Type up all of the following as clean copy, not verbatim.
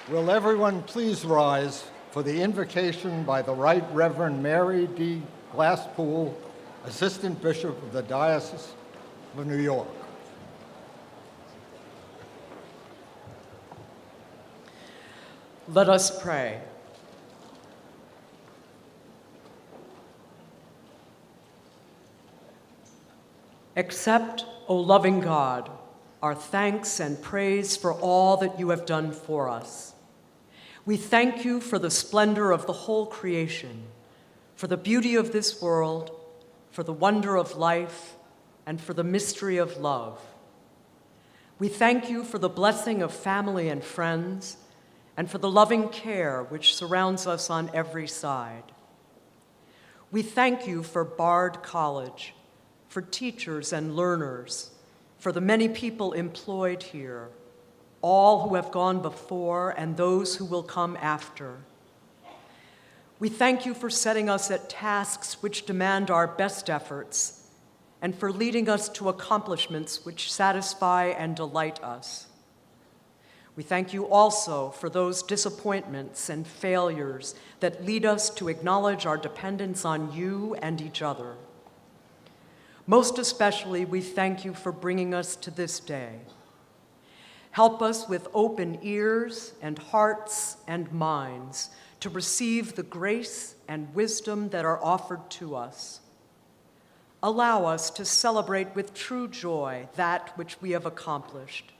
Will everyone please rise for the invocation by the Right Reverend Mary D. Glasspool, Assistant Bishop of the Diocese of New York. Let us pray. Accept, O loving God, our thanks and praise for all that you have done for us. We thank you for the splendor of the whole creation, for the beauty of this world, for the wonder of life, and for the mystery of love. We thank you for the blessing of family and friends, and for the loving care which surrounds us on every side. We thank you for Bard College, for teachers and learners, for the many people employed here, all who have gone before and those who will come after. We thank you for setting us at tasks which demand our best efforts and for leading us to accomplishments which satisfy and delight us. We thank you also for those disappointments and failures that lead us to acknowledge our dependence on you and each other. Most especially, we thank you for bringing us to this day. Help us with open ears and hearts and minds to receive the grace and wisdom that are offered to us. Allow us to celebrate with true joy that which we have accomplished,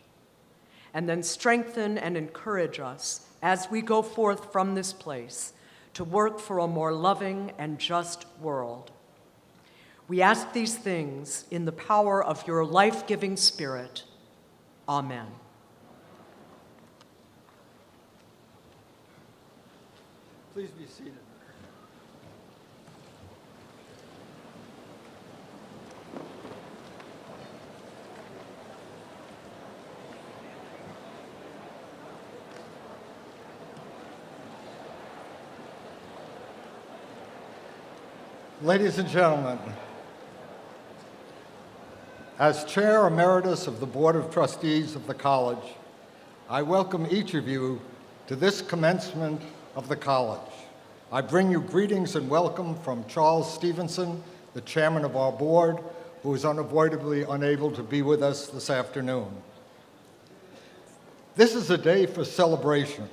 and then strengthen and encourage us as we go forth from this place to work for a more loving and just world. We ask these things in the power of your life-giving Spirit. Amen. Please be seated. Ladies and gentlemen, as Chair Emeritus of the Board of Trustees of the College, I welcome each of you to this commencement of the College. I bring you greetings and welcome from Charles Stevenson, the Chairman of our Board, who is unavoidably unable to be with us this afternoon. This is a day for celebration,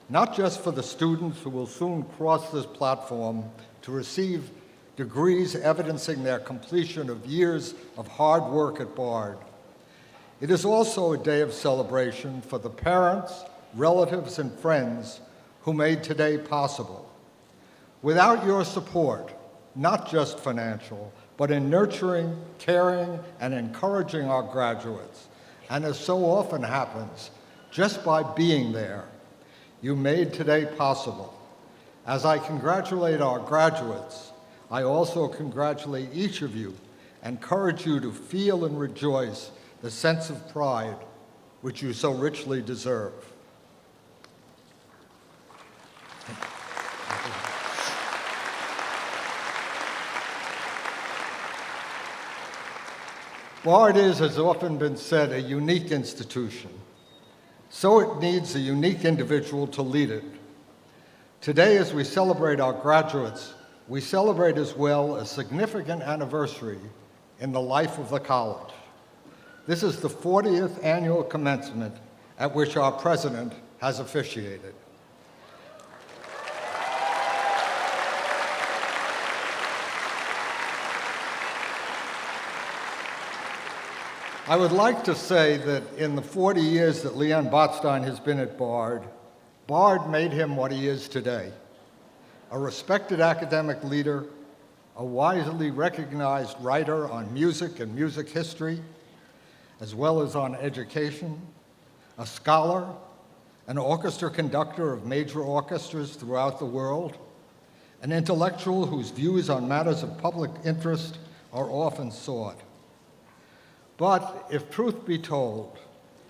not just for the students who will soon cross this platform to receive degrees evidencing their completion of years of hard work at Bard. It is also a day of celebration for the parents, relatives, and friends who made today possible. Without your support, not just financial, but in nurturing, caring, and encouraging our graduates, and as so often happens, just by being there, you made today possible. As I congratulate our graduates, I also congratulate each of you and encourage you to feel and rejoice the sense of pride which you so richly deserve. Bard is, has often been said, a unique institution. So it needs a unique individual to lead it. Today, as we celebrate our graduates, we celebrate as well a significant anniversary in the life of the college. This is the 40th annual commencement at which our president has officiated. I would like to say that in the 40 years that Leon Botstein has been at Bard, Bard made him what he is today. A respected academic leader, a widely recognized writer on music and music history, as well as on education, a scholar, an orchestra conductor of major orchestras throughout the world, an intellectual whose views on matters of public interest are often sought. But if truth be told,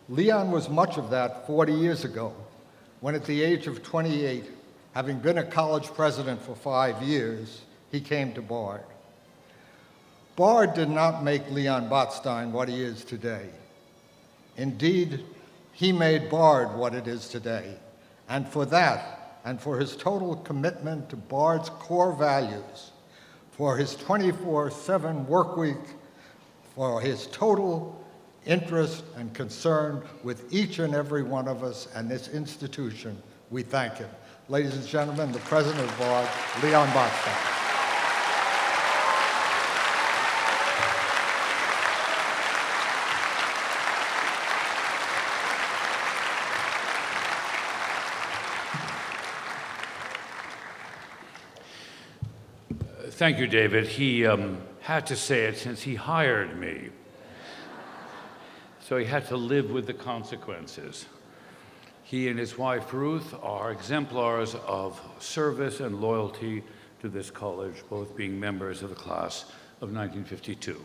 Leon was much of that 40 years ago, when at the age of 28, having been a college president for 5 years, he came to Bard. Bard did not make Leon Botstein what he is today. Indeed, he made Bard what it is today, And for that, and for his total commitment to Bard's core values, for his 24/7 work week, for his total interest and concern with each and every one of us and this institution, we thank him. Ladies and gentlemen, the president of Bard, Leon Botstein. Thank you, David. He had to say it since he hired me. So he had to live with the consequences. He and his wife, Ruth, are exemplars of service and loyalty to this college, both being members of the class of 1952.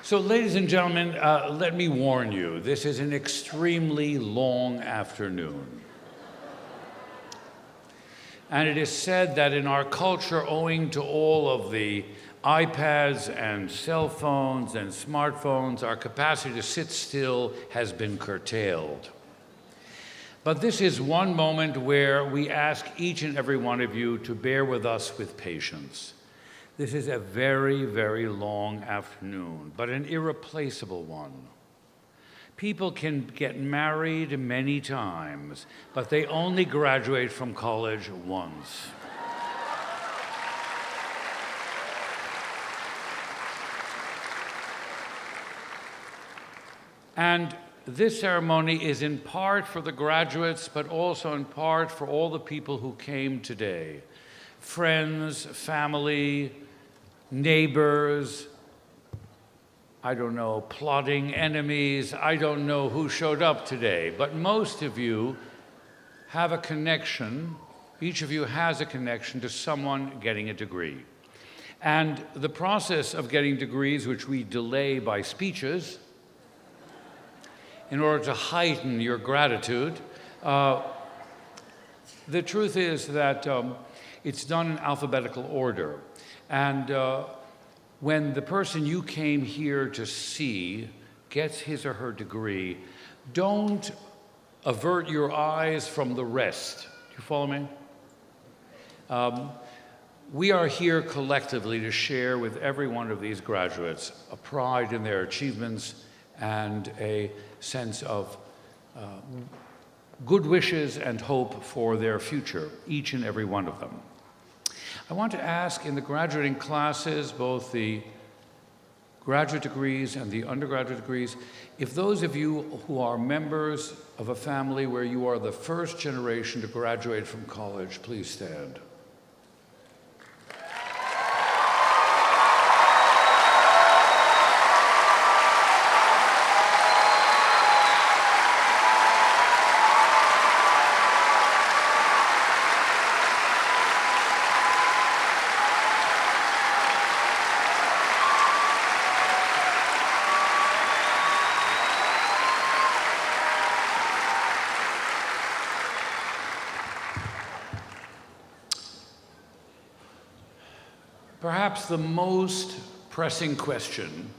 So, ladies and gentlemen, let me warn you, this is an extremely long afternoon. And it is said that in our culture, owing to all of the iPads and cell phones and smartphones, our capacity to sit still has been curtailed. But this is one moment where we ask each and every one of you to bear with us with patience. This is a very, very long afternoon, but an irreplaceable one. People can get married many times, but they only graduate from college once. And this ceremony is in part for the graduates, but also in part for all the people who came today. Friends, family, neighbors, I don't know, plotting enemies, I don't know who showed up today, but most of you have a connection, each of you has a connection to someone getting a degree. And the process of getting degrees, which we delay by speeches, in order to heighten your gratitude, the truth is that it's done in alphabetical order. And when the person you came here to see gets his or her degree, don't avert your eyes from the rest. Do you follow me? We are here collectively to share with every one of these graduates a pride in their achievements and a sense of good wishes and hope for their future, each and every one of them. I want to ask in the graduating classes, both the graduate degrees and the undergraduate degrees, if those of you who are members of a family where you are the first generation to graduate from college, please stand. Perhaps the most pressing question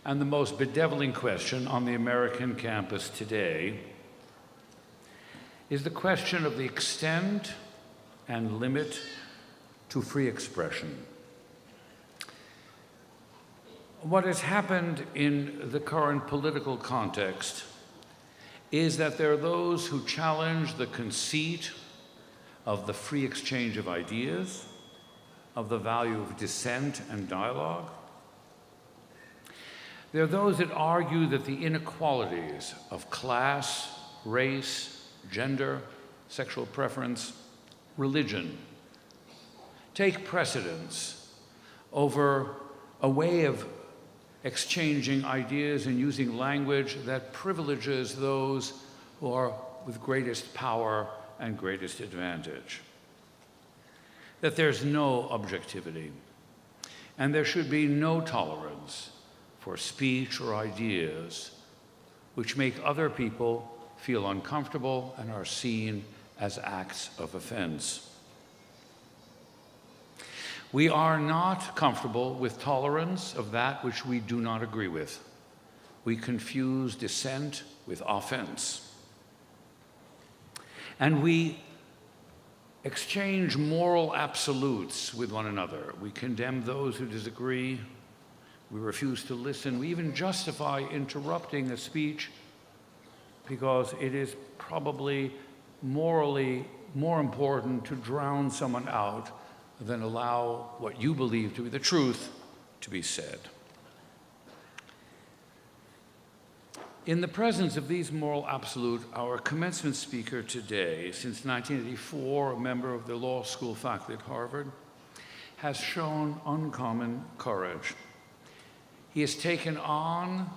and the most bedeviling question on the American campus today is the question of the extent and limit to free expression. What has happened in the current political context is that there are those who challenge the conceit of the free exchange of ideas, of the value of dissent and dialogue. There are those that argue that the inequalities of class, race, gender, sexual preference, religion take precedence over a way of exchanging ideas and using language that privileges those who are with greatest power and greatest advantage. That there's no objectivity, and there should be no tolerance for speech or ideas which make other people feel uncomfortable and are seen as acts of offense. We are not comfortable with tolerance of that which we do not agree with. We confuse dissent with offense. And we exchange moral absolutes with one another. We condemn those who disagree. We refuse to listen. We even justify interrupting a speech because it is probably morally more important to drown someone out than allow what you believe to be the truth to be said. In the presence of these moral absolute, our commencement speaker today, since 1984, a member of the law school faculty at Harvard, has shown uncommon courage. He has taken on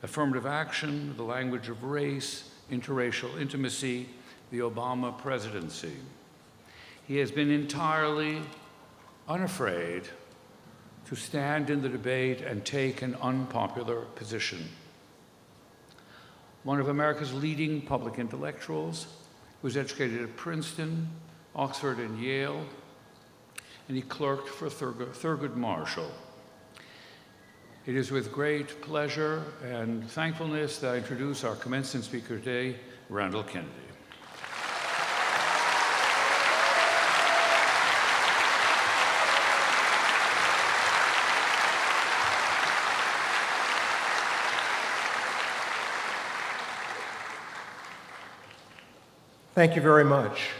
affirmative action, the language of race, interracial intimacy, the Obama presidency. He has been entirely unafraid to stand in the debate and take an unpopular position. One of America's leading public intellectuals, who was educated at Princeton, Oxford, and Yale, and he clerked for Thurgood Marshall. It is with great pleasure and thankfulness that I introduce our commencement speaker today, Randall Kennedy. Thank you very much.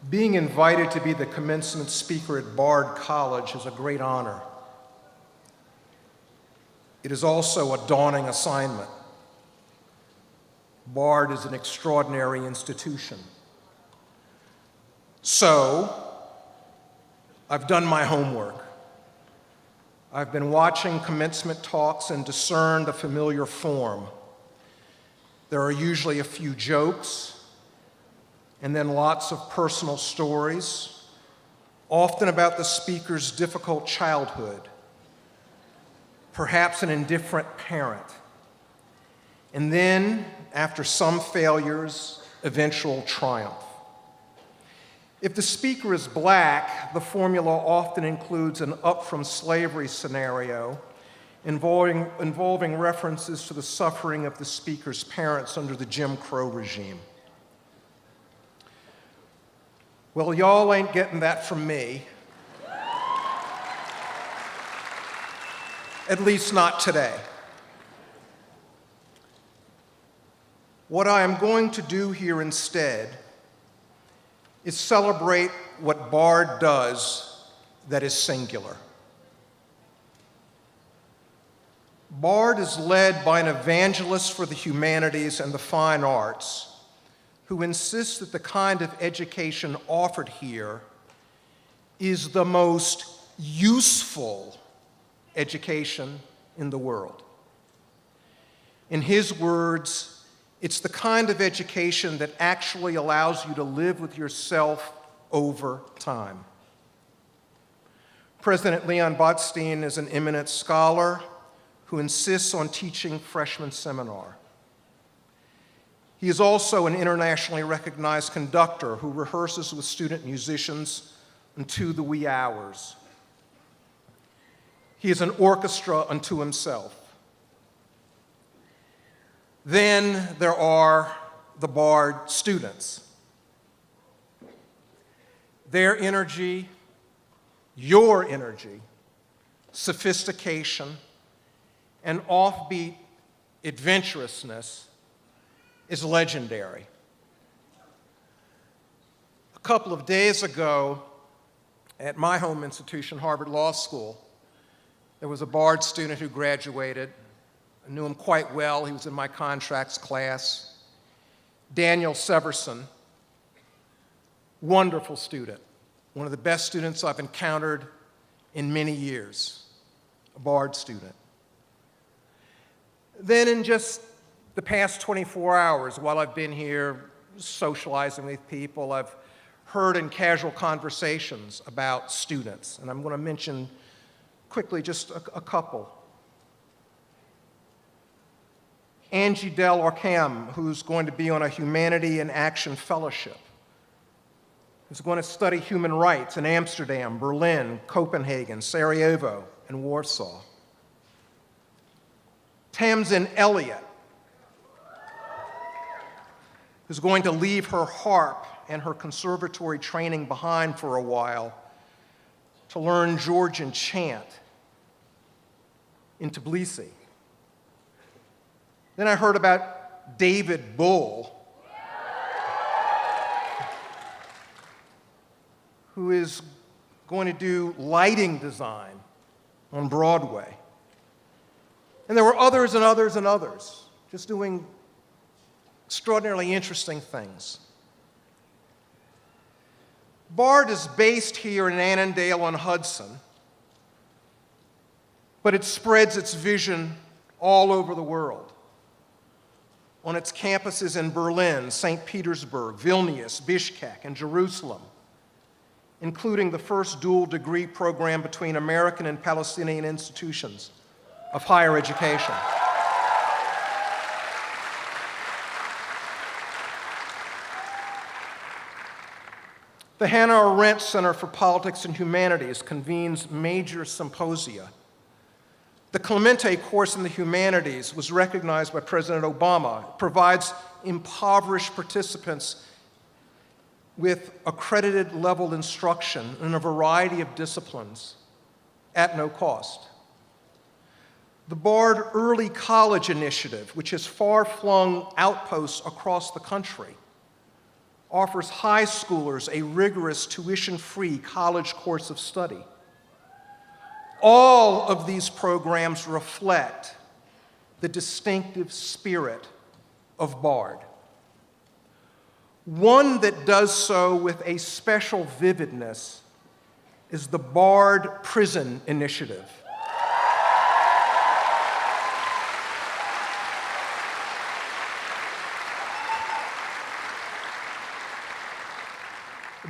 Being invited to be the commencement speaker at Bard College is a great honor. It is also a daunting assignment. Bard is an extraordinary institution. So, I've done my homework. I've been watching commencement talks and discerned a familiar form. There are usually a few jokes, and then lots of personal stories, often about the speaker's difficult childhood, perhaps an indifferent parent, and then, after some failures, eventual triumph. If the speaker is Black, the formula often includes an up from slavery scenario involving references to the suffering of the speaker's parents under the Jim Crow regime. Well, y'all ain't getting that from me. At least not today. What I am going to do here instead is celebrate what Bard does that is singular. Bard is led by an evangelist for the humanities and the fine arts who insists that the kind of education offered here is the most useful education in the world. In his words, it's the kind of education that actually allows you to live with yourself over time. President Leon Botstein is an eminent scholar who insists on teaching freshman seminar. He is also an internationally recognized conductor who rehearses with student musicians unto the wee hours. He is an orchestra unto himself. Then there are the Bard students. Their energy, your energy, sophistication, and offbeat adventurousness is legendary. A couple of days ago, at my home institution, Harvard Law School, there was a Bard student who graduated. I knew him quite well. He was in my contracts class. Daniel Severson, wonderful student, one of the best students I've encountered in many years, a Bard student. Then in just the past 24 hours, while I've been here socializing with people, I've heard in casual conversations about students, and I'm going to mention quickly just a couple. Angie Del Orcam, who's going to be on a Humanity in Action Fellowship. Who's going to study human rights in Amsterdam, Berlin, Copenhagen, Sarajevo, and Warsaw. Tamsin Elliott, who's going to leave her harp and her conservatory training behind for a while to learn Georgian chant in Tbilisi. Then I heard about David Bull, who is going to do lighting design on Broadway. And there were others and others and others, just doing extraordinarily interesting things. BARD is based here in Annandale-on-Hudson, but it spreads its vision all over the world. On its campuses in Berlin, St. Petersburg, Vilnius, Bishkek, and Jerusalem, including the first dual degree program between American and Palestinian institutions of higher education. The Hannah Arendt Center for Politics and Humanities convenes major symposia. The Clemente course in the humanities was recognized by President Obama. It provides impoverished participants with accredited level instruction in a variety of disciplines at no cost. The BARD Early College Initiative, which has far-flung outposts across the country, offers high schoolers a rigorous tuition-free college course of study. All of these programs reflect the distinctive spirit of BARD. One that does so with a special vividness is the BARD Prison Initiative.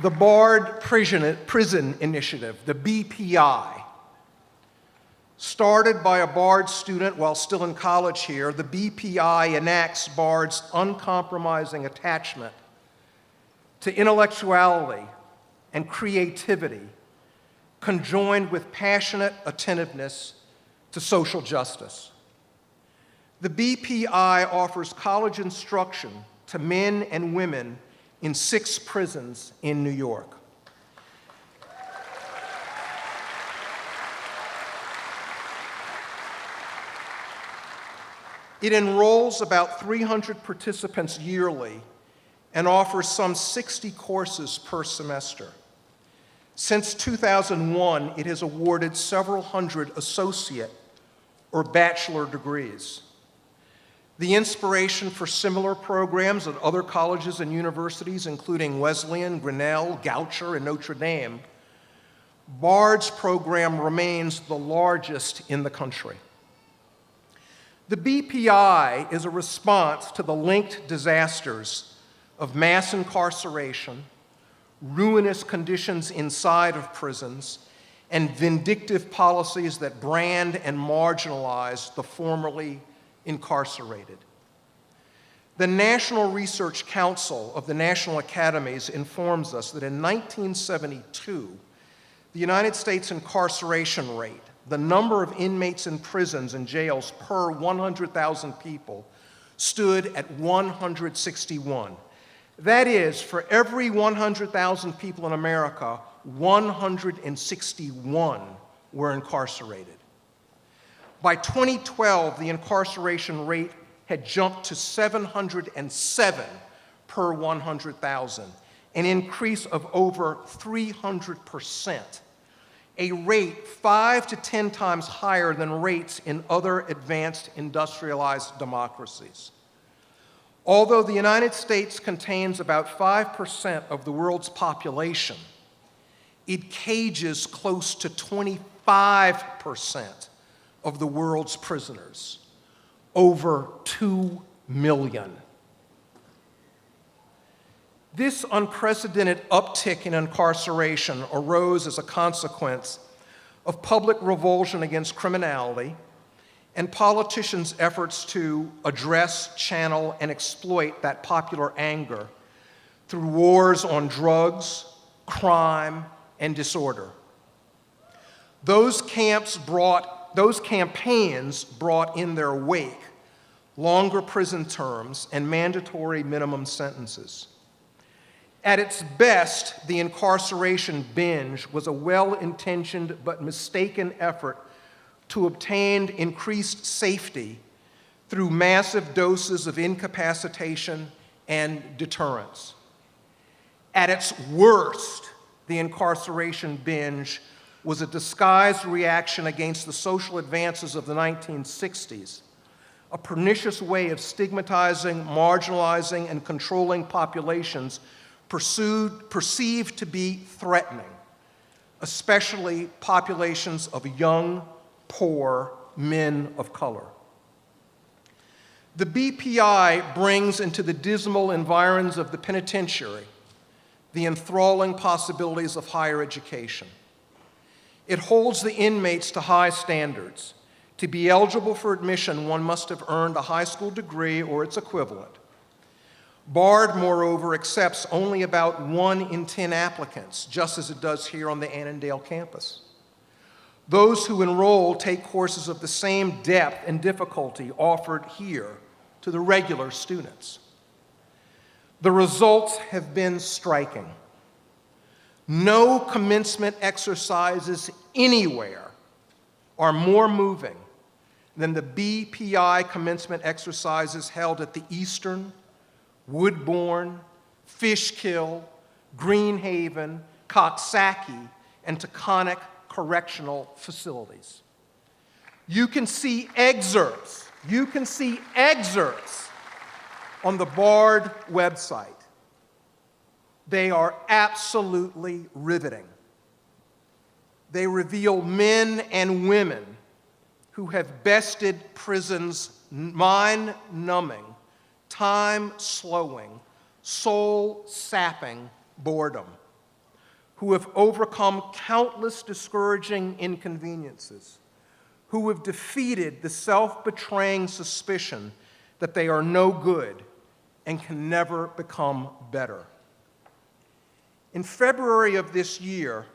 The BARD Prison Initiative, the BPI, started by a BARD student while still in college here, the BPI enacts BARD's uncompromising attachment to intellectuality and creativity, conjoined with passionate attentiveness to social justice. The BPI offers college instruction to men and women in 6 prisons in New York. It enrolls about 300 participants yearly and offers some 60 courses per semester. Since 2001, it has awarded several hundred associate or bachelor degrees. The inspiration for similar programs at other colleges and universities, including Wesleyan, Grinnell, Goucher, and Notre Dame, BARD's program remains the largest in the country. The BPI is a response to the linked disasters of mass incarceration, ruinous conditions inside of prisons, and vindictive policies that brand and marginalize the formerly incarcerated. The National Research Council of the National Academies informs us that in 1972, the United States incarceration rate, the number of inmates in prisons and jails per 100,000 people, stood at 161. That is, for every 100,000 people in America, 161 were incarcerated. By 2012, the incarceration rate had jumped to 707 per 100,000, an increase of over 300%, a rate 5 to 10 times higher than rates in other advanced industrialized democracies. Although the United States contains about 5% of the world's population, it cages close to 25% of the world's prisoners, over 2 million. This unprecedented uptick in incarceration arose as a consequence of public revulsion against criminality and politicians' efforts to address, channel, and exploit that popular anger through wars on drugs, crime, and disorder. Those campaigns brought in their wake longer prison terms and mandatory minimum sentences. At its best, the incarceration binge was a well-intentioned but mistaken effort to obtain increased safety through massive doses of incapacitation and deterrence. At its worst, the incarceration binge was a disguised reaction against the social advances of the 1960s, a pernicious way of stigmatizing, marginalizing, and controlling populations perceived to be threatening, especially populations of young, poor men of color. The BPI brings into the dismal environs of the penitentiary the enthralling possibilities of higher education. It holds the inmates to high standards. To be eligible for admission, one must have earned a high school degree or its equivalent. BARD, moreover, accepts only about 1 in 10 applicants, just as it does here on the Annandale campus. Those who enroll take courses of the same depth and difficulty offered here to the regular students. The results have been striking. No commencement exercises anywhere are more moving than the BPI commencement exercises held at the Eastern, Woodbourne, Fishkill, Greenhaven, Coxsackie, and Taconic correctional facilities. You can see excerpts on the BARD website. They are absolutely riveting. They reveal men and women who have bested prison's mind-numbing, time-slowing, soul-sapping boredom, who have overcome countless discouraging inconveniences, who have defeated the self-betraying suspicion that they are no good and can never become better. In February of this year,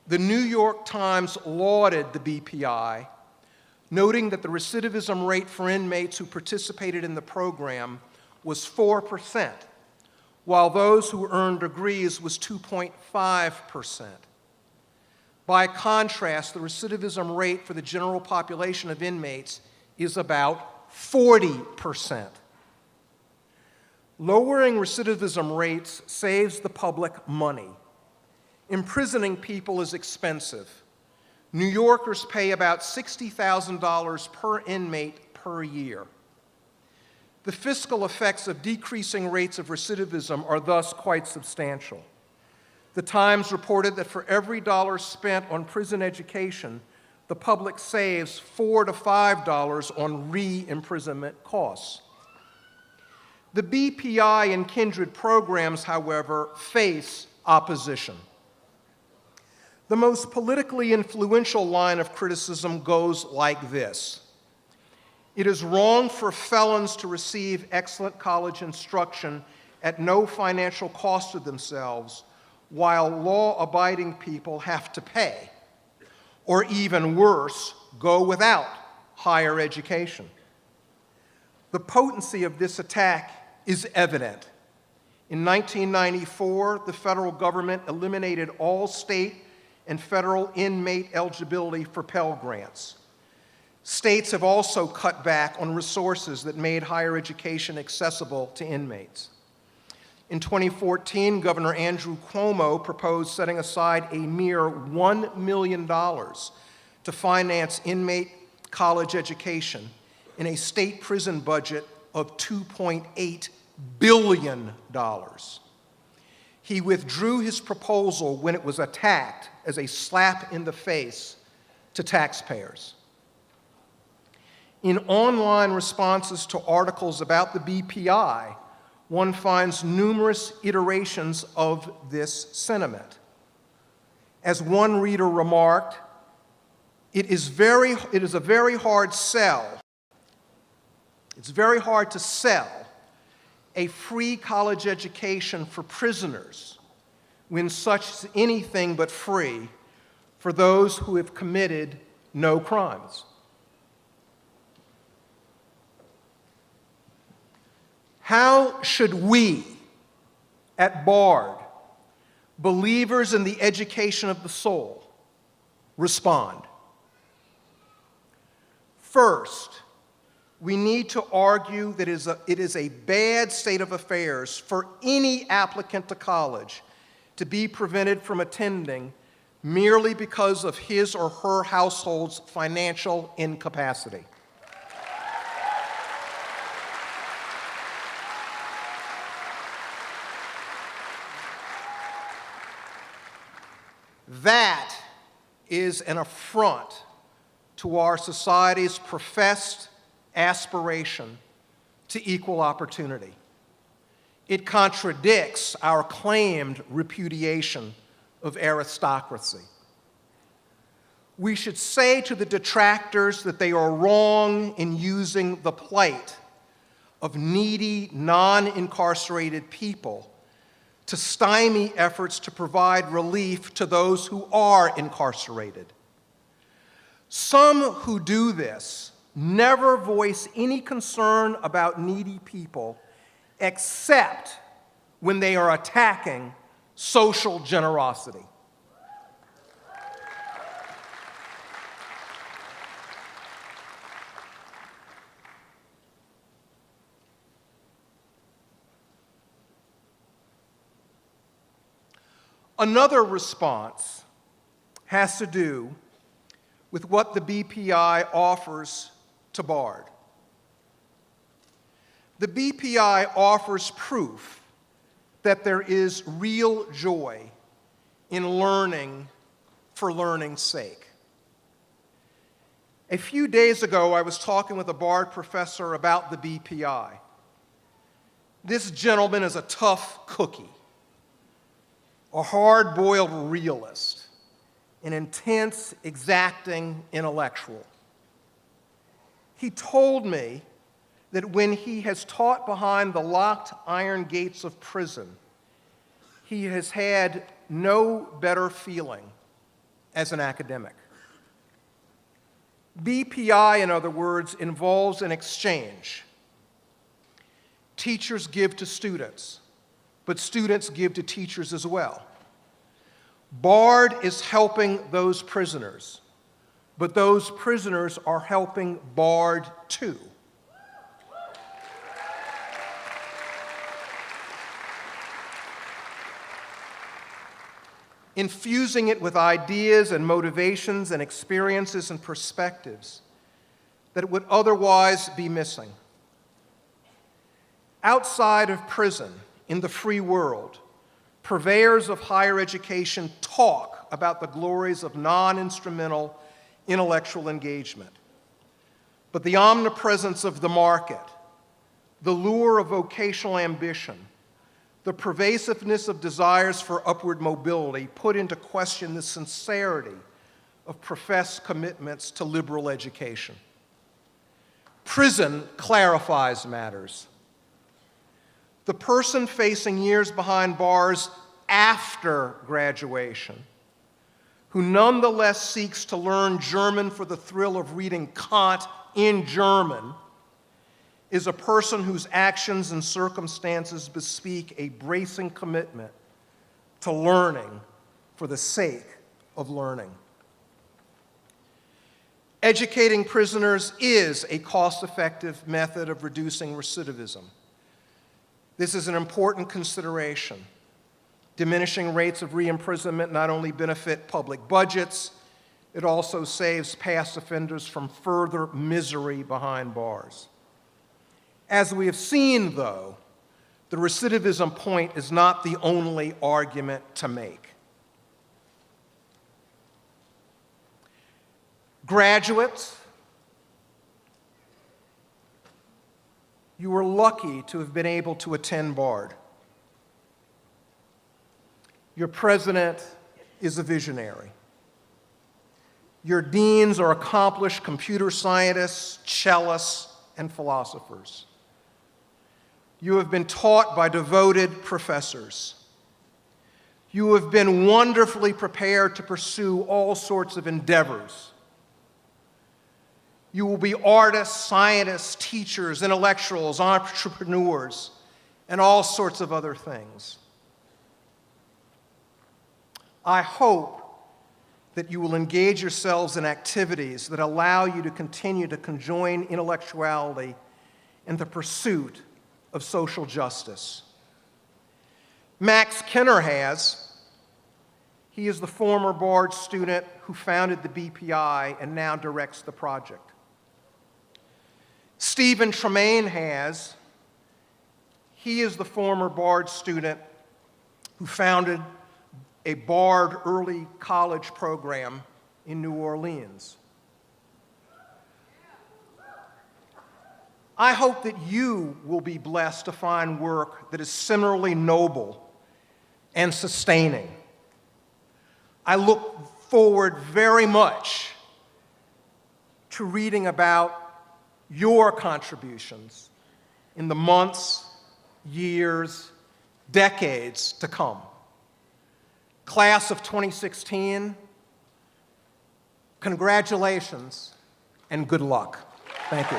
the New York Times lauded the BPI, noting that the recidivism rate for inmates who participated in the program was 4%, while those who earned degrees was 2.5%. By contrast, the recidivism rate for the general population of inmates is about 40%. Lowering recidivism rates saves the public money. Imprisoning people is expensive. New Yorkers pay about $60,000 per inmate per year. The fiscal effects of decreasing rates of recidivism are thus quite substantial. The Times reported that for every dollar spent on prison education, the public saves $4 to $5 on re-imprisonment costs. The BPI and kindred programs, however, face opposition. The most politically influential line of criticism goes like this: it is wrong for felons to receive excellent college instruction at no financial cost to themselves, while law-abiding people have to pay, or even worse, go without higher education. The potency of this attack is evident. In 1994, the federal government eliminated all state and federal inmate eligibility for Pell Grants. States have also cut back on resources that made higher education accessible to inmates. In 2014, Governor Andrew Cuomo proposed setting aside a mere $1 million to finance inmate college education in a state prison budget of $2.8 billion. He withdrew his proposal when it was attacked as a slap in the face to taxpayers. In online responses to articles about the BPI, one finds numerous iterations of this sentiment. As one reader remarked, it is a very hard sell. It's very hard to sell a free college education for prisoners when such is anything but free for those who have committed no crimes. How should we at Bard, believers in the education of the soul, respond? First, we need to argue that it is a bad state of affairs for any applicant to college to be prevented from attending merely because of his or her household's financial incapacity. That is an affront to our society's professed aspiration to equal opportunity. It contradicts our claimed repudiation of aristocracy. We should say to the detractors that they are wrong in using the plight of needy, non-incarcerated people to stymie efforts to provide relief to those who are incarcerated. Some who do this never voice any concern about needy people except when they are attacking social generosity. Another response has to do with what the BPI offers to Bard. The BPI offers proof that there is real joy in learning for learning's sake. A few days ago, I was talking with a Bard professor about the BPI. This gentleman is a tough cookie, a hard-boiled realist, an intense, exacting intellectual. He told me that when he has taught behind the locked iron gates of prison, he has had no better feeling as an academic. BPI, in other words, involves an exchange. Teachers give to students, but students give to teachers as well. Bard is helping those prisoners, but those prisoners are helping Bard too. Infusing it with ideas and motivations and experiences and perspectives that would otherwise be missing. Outside of prison, in the free world, purveyors of higher education talk about the glories of non-instrumental intellectual engagement. But the omnipresence of the market, the lure of vocational ambition, the pervasiveness of desires for upward mobility put into question the sincerity of professed commitments to liberal education. Prison clarifies matters. The person facing years behind bars after graduation, who nonetheless seeks to learn German for the thrill of reading Kant in German, is a person whose actions and circumstances bespeak a bracing commitment to learning for the sake of learning. Educating prisoners is a cost-effective method of reducing recidivism. This is an important consideration. Diminishing rates of re-imprisonment not only benefit public budgets, it also saves past offenders from further misery behind bars. As we have seen, though, the recidivism point is not the only argument to make. Graduates, you were lucky to have been able to attend Bard. Your president is a visionary. Your deans are accomplished computer scientists, cellists, and philosophers. You have been taught by devoted professors. You have been wonderfully prepared to pursue all sorts of endeavors. You will be artists, scientists, teachers, intellectuals, entrepreneurs, and all sorts of other things. I hope that you will engage yourselves in activities that allow you to continue to conjoin intellectuality in the pursuit of social justice. Max Kenner has. He is the former Bard student who founded the BPI and now directs the project. Stephen Tremaine has. He is the former Bard student who founded a Bard early college program in New Orleans. I hope that you will be blessed to find work that is similarly noble and sustaining. I look forward very much to reading about your contributions in the months, years, decades to come. Class of 2016, congratulations and good luck. Thank you.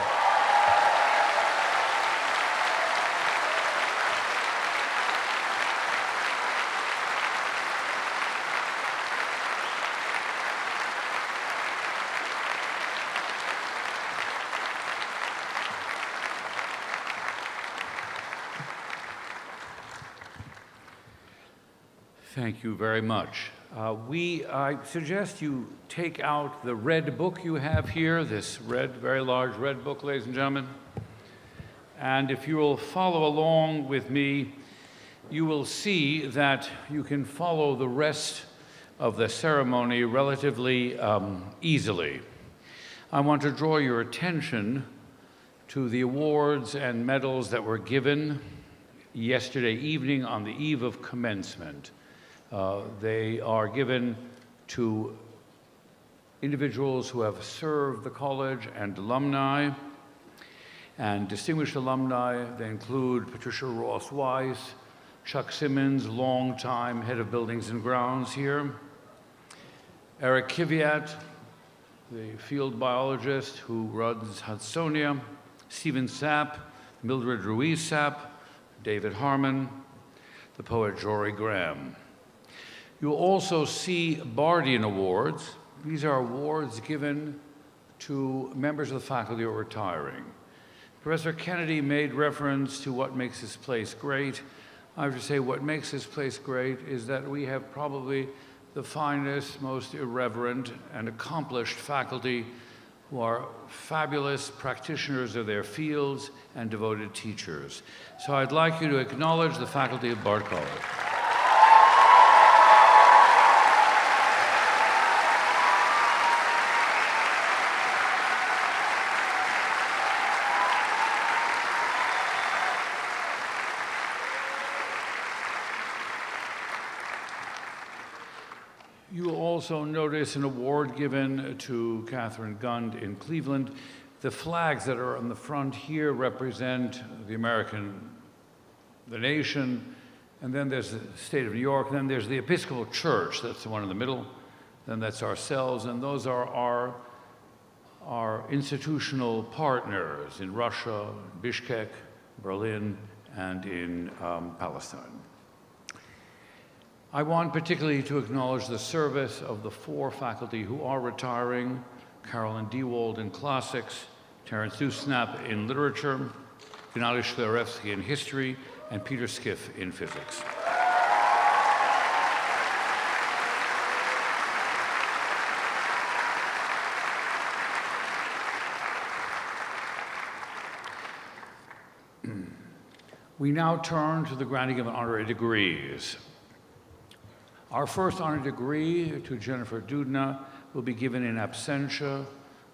Thank you very much. I suggest you take out the red book you have here, this red, very large red book, ladies and gentlemen. And if you will follow along with me, you will see that you can follow the rest of the ceremony relatively easily. I want to draw your attention to the awards and medals that were given yesterday evening on the eve of commencement. They are given to individuals who have served the college and alumni. And distinguished alumni, they include Patricia Ross Weiss, Chuck Simmons, longtime head of buildings and grounds here, Eric Kiviat, the field biologist who runs Hudsonia, Stephen Sapp, Mildred Ruiz Sapp, David Harmon, the poet Jory Graham. You'll also see Bardian Awards. These are awards given to members of the faculty who are retiring. Professor Kennedy made reference to what makes this place great. I have to say what makes this place great is that we have probably the finest, most irreverent, and accomplished faculty who are fabulous practitioners of their fields and devoted teachers. So I'd like you to acknowledge the faculty of Bard College. You will also notice an award given to Catherine Gund in Cleveland. The flags that are on the front here represent the nation, and then there's the state of New York, then there's the Episcopal Church, that's the one in the middle, then that's ourselves, and those are our institutional partners in Russia, Bishkek, Berlin, and in Palestine. I want particularly to acknowledge the service of the 4 faculty who are retiring: Carolyn Dewald in classics, Terence Dusnap in literature, Gennady Shklarevsky in history, and Peter Skiff in physics. We now turn to the granting of honorary degrees. Our first honorary degree to Jennifer Dudna will be given in absentia.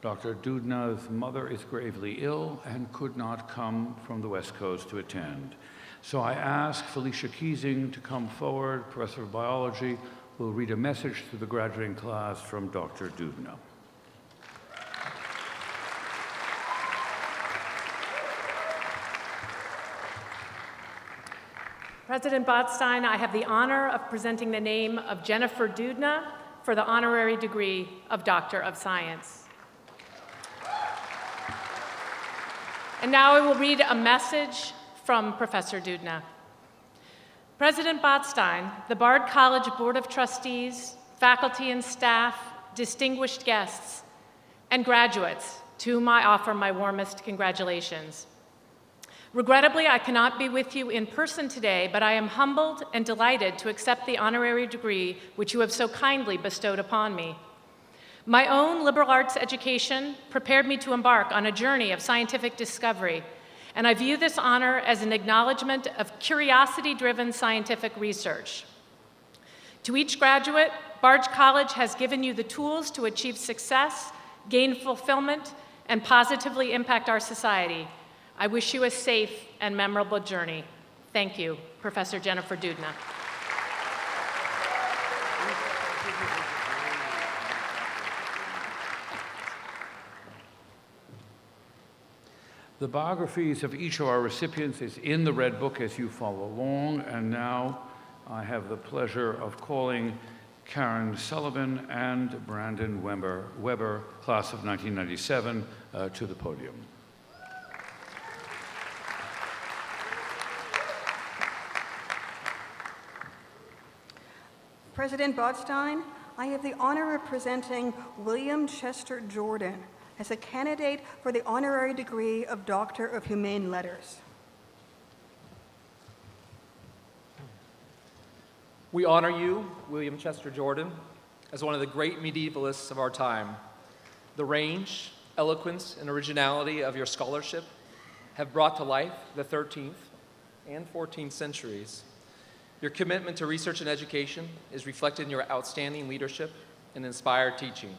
Dr. Dudna's mother is gravely ill and could not come from the West Coast to attend. So I ask Felicia Keesing to come forward. Professor of Biology will read a message to the graduating class from Dr. Dudna. President Botstein, I have the honor of presenting the name of Jennifer Doudna for the honorary degree of Doctor of Science. And now I will read a message from Professor Doudna. President Botstein, the Bard College Board of Trustees, faculty and staff, distinguished guests, and graduates, to whom I offer my warmest congratulations. Regrettably, I cannot be with you in person today, but I am humbled and delighted to accept the honorary degree which you have so kindly bestowed upon me. My own liberal arts education prepared me to embark on a journey of scientific discovery, and I view this honor as an acknowledgement of curiosity-driven scientific research. To each graduate, Bard College has given you the tools to achieve success, gain fulfillment, and positively impact our society. I wish you a safe and memorable journey. Thank you, Professor Jennifer Doudna. The biographies of each of our recipients is in the Red Book as you follow along, and now I have the pleasure of calling Karen Sullivan and Brandon Weber, class of 1997, to the podium. President Botstein, I have the honor of presenting William Chester Jordan as a candidate for the honorary degree of Doctor of Humane Letters. We honor you, William Chester Jordan, as one of the great medievalists of our time. The range, eloquence, and originality of your scholarship have brought to life the 13th and 14th centuries. Your commitment to research and education is reflected in your outstanding leadership and inspired teaching.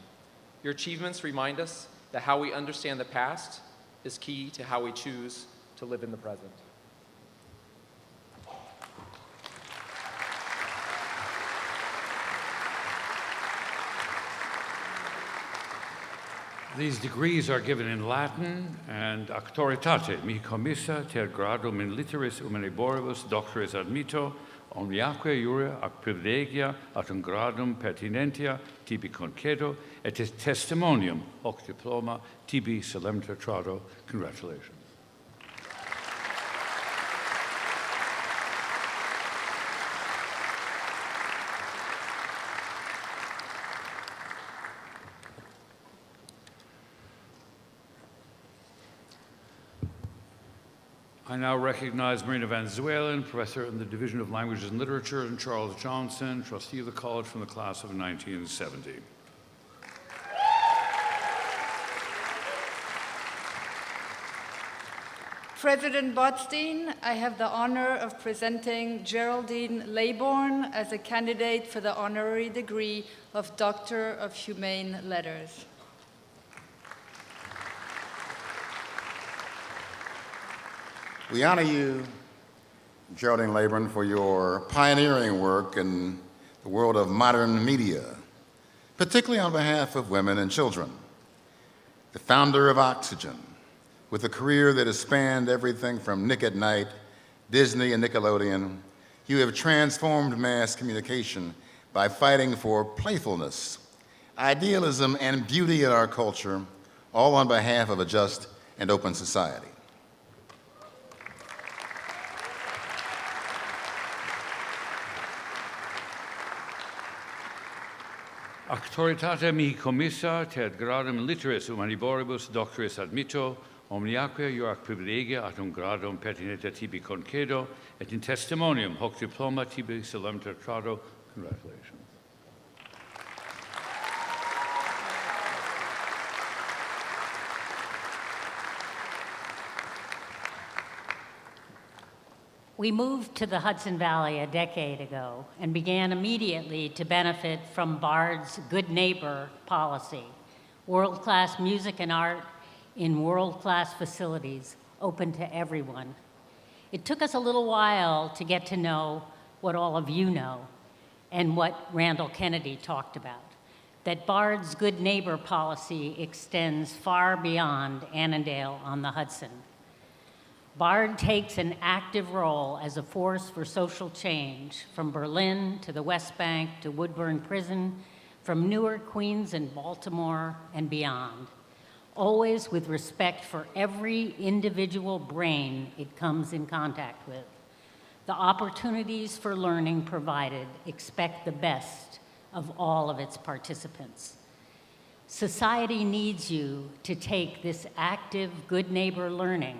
Your achievements remind us that how we understand the past is key to how we choose to live in the present. These degrees are given in Latin, and auctoritate mi commissa ter gradum in litteris humaniboribus doctoris admitto, omniaque iuria ac privilegia ad un gradum pertinentia tibi concedo, et testimonium hoc diploma tibi solemniter trado. Congratulations. I now recognize Marina Van Zuelen, professor in the Division of Languages and Literature, and Charles Johnson, trustee of the college from the class of 1970. President Botstein, I have the honor of presenting Geraldine Laybourne as a candidate for the honorary degree of Doctor of Humane Letters. We honor you, Geraldine Laybourne, for your pioneering work in the world of modern media, particularly on behalf of women and children. The founder of Oxygen, with a career that has spanned everything from Nick at Night, Disney, and Nickelodeon, you have transformed mass communication by fighting for playfulness, idealism, and beauty in our culture, all on behalf of a just and open society. Auctoritate mihi commissa ter gradum litteris humaniboribus doctoris admitto, omniaque iuac privilegia ad un gradum pertinente tibi concedo, et in testimonium hoc diploma tibi solemniter trado. Congratulations. We moved to the Hudson Valley a decade ago and began immediately to benefit from Bard's Good Neighbor policy, world-class music and art in world-class facilities open to everyone. It took us a little while to get to know what all of you know and what Randall Kennedy talked about, that Bard's Good Neighbor policy extends far beyond Annandale on the Hudson. Bard takes an active role as a force for social change, from Berlin to the West Bank to Woodburn Prison, from Newark, Queens, and Baltimore, and beyond, always with respect for every individual brain it comes in contact with. The opportunities for learning provided expect the best of all of its participants. Society needs you to take this active, good neighbor learning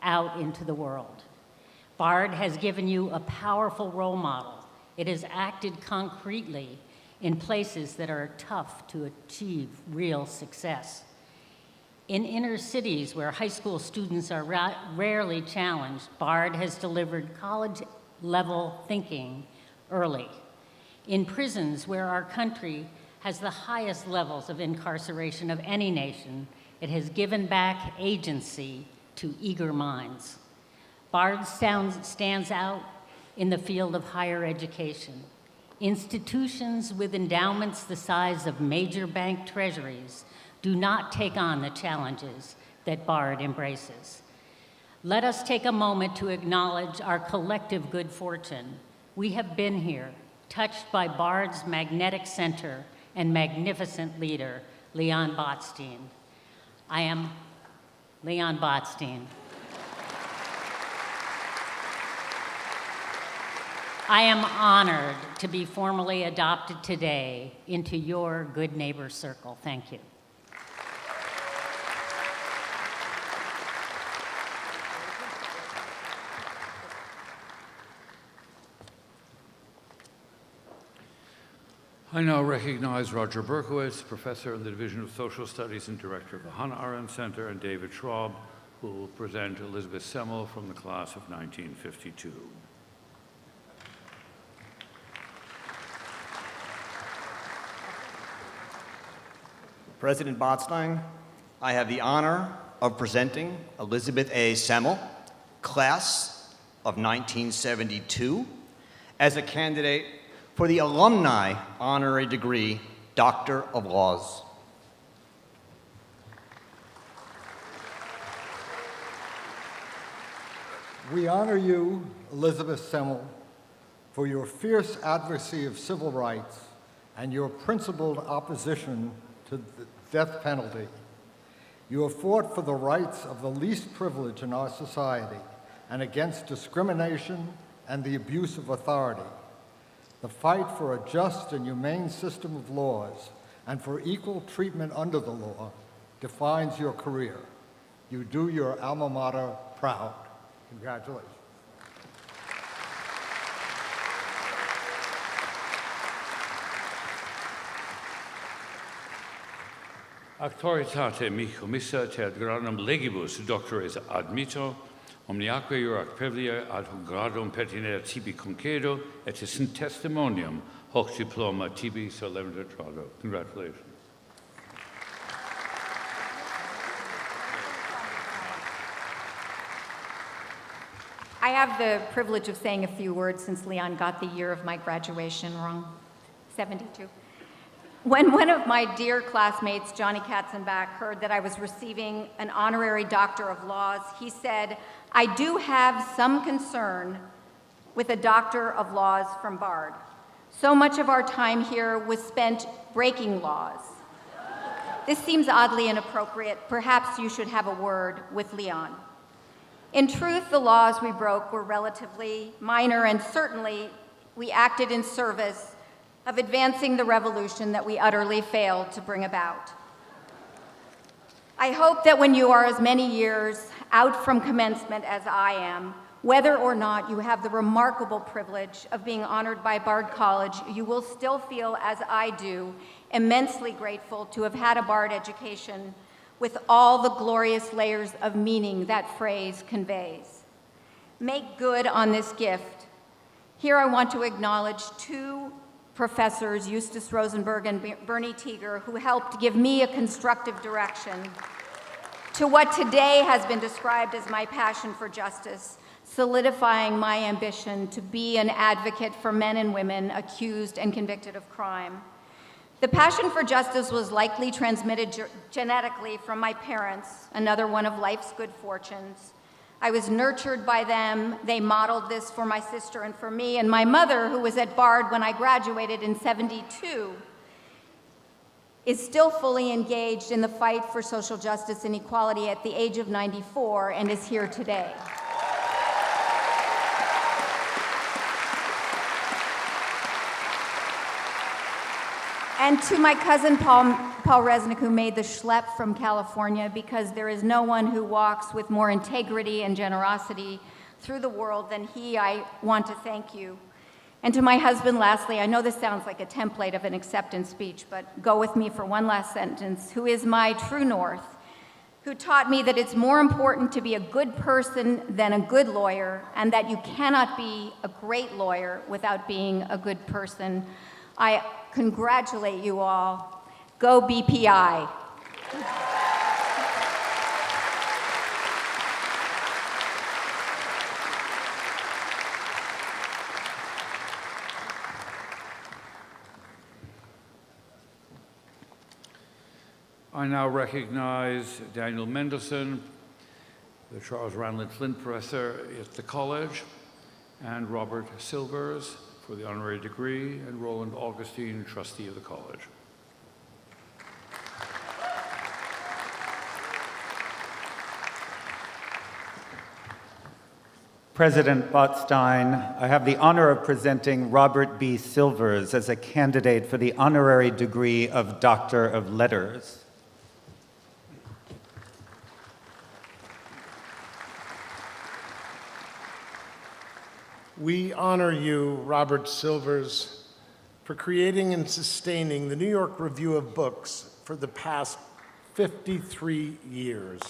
out into the world. Bard has given you a powerful role model. It has acted concretely in places that are tough to achieve real success. In inner cities where high school students are rarely challenged, Bard has delivered college-level thinking early. In prisons where our country has the highest levels of incarceration of any nation, it has given back agency to eager minds. Bard stands out in the field of higher education. Institutions with endowments the size of major bank treasuries do not take on the challenges that Bard embraces. Let us take a moment to acknowledge our collective good fortune. We have been here, touched by Bard's magnetic center and magnificent leader, Leon Botstein. I am Leon Botstein. I am honored to be formally adopted today into your good neighbor circle. Thank you. I now recognize Roger Berkowitz, professor in the Division of Social Studies and director of the Hannah Arendt Center, and David Schwab, who will present Elizabeth Semmel from the class of 1952. President Botstein, I have the honor of presenting Elizabeth A. Semmel, class of 1972, as a candidate for the alumni honorary degree, Doctor of Laws. We honor you, Elizabeth Semmel, for your fierce advocacy of civil rights and your principled opposition to the death penalty. You have fought for the rights of the least privileged in our society and against discrimination and the abuse of authority. The fight for a just and humane system of laws and for equal treatment under the law defines your career. You do your alma mater proud. Congratulations. Auctoritate mi commissa te ad gradum legibus doctores admito, omniaque iurac previa ad hoc gradum pertinere tibi concedo, et in testimonium hoc diploma tibi solemne trado. Congratulations. I have the privilege of saying a few words since Leon got the year of my graduation wrong, 72. When one of my dear classmates, Johnny Katzenbach, heard that I was receiving an honorary Doctor of Laws, he said, "I do have some concern with a Doctor of Laws from Bard. So much of our time here was spent breaking laws. This seems oddly inappropriate. Perhaps you should have a word with Leon." In truth, the laws we broke were relatively minor, and certainly we acted in service of advancing the revolution that we utterly failed to bring about. I hope that when you are as many years out from commencement as I am, whether or not you have the remarkable privilege of being honored by Bard College, you will still feel, as I do, immensely grateful to have had a Bard education with all the glorious layers of meaning that phrase conveys. Make good on this gift. Here I want to acknowledge two professors, Eustace Rosenberg and Bernie Teeger, who helped give me a constructive direction to what today has been described as my passion for justice, solidifying my ambition to be an advocate for men and women accused and convicted of crime. The passion for justice was likely transmitted genetically from my parents, another one of life's good fortunes. I was nurtured by them. They modeled this for my sister and for me. And my mother, who was at Bard when I graduated in '72, is still fully engaged in the fight for social justice and equality at the age of 94 and is here today. And to my cousin Paul Resnick, who made the schlep from California, because there is no one who walks with more integrity and generosity through the world than he, I want to thank you. And to my husband, lastly, I know this sounds like a template of an acceptance speech, but go with me for one last sentence, who is my true north, who taught me that it's more important to be a good person than a good lawyer, and that you cannot be a great lawyer without being a good person. I congratulate you all. Go BPI. I now recognize Daniel Mendelsohn, the Charles Ranlin Flint Professor at the College, and Robert Silvers for the honorary degree, and Roland Augustine, trustee of the College. President Botstein, I have the honor of presenting Robert B. Silvers as a candidate for the honorary degree of Doctor of Letters. We honor you, Robert Silvers, for creating and sustaining the New York Review of Books for the past 53 years.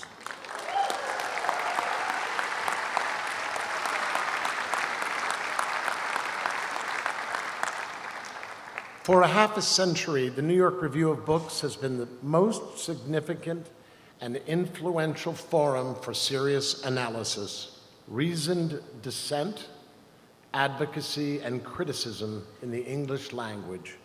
For a half a century, the New York Review of Books has been the most significant and influential forum for serious analysis, reasoned dissent, advocacy, and criticism in the English language.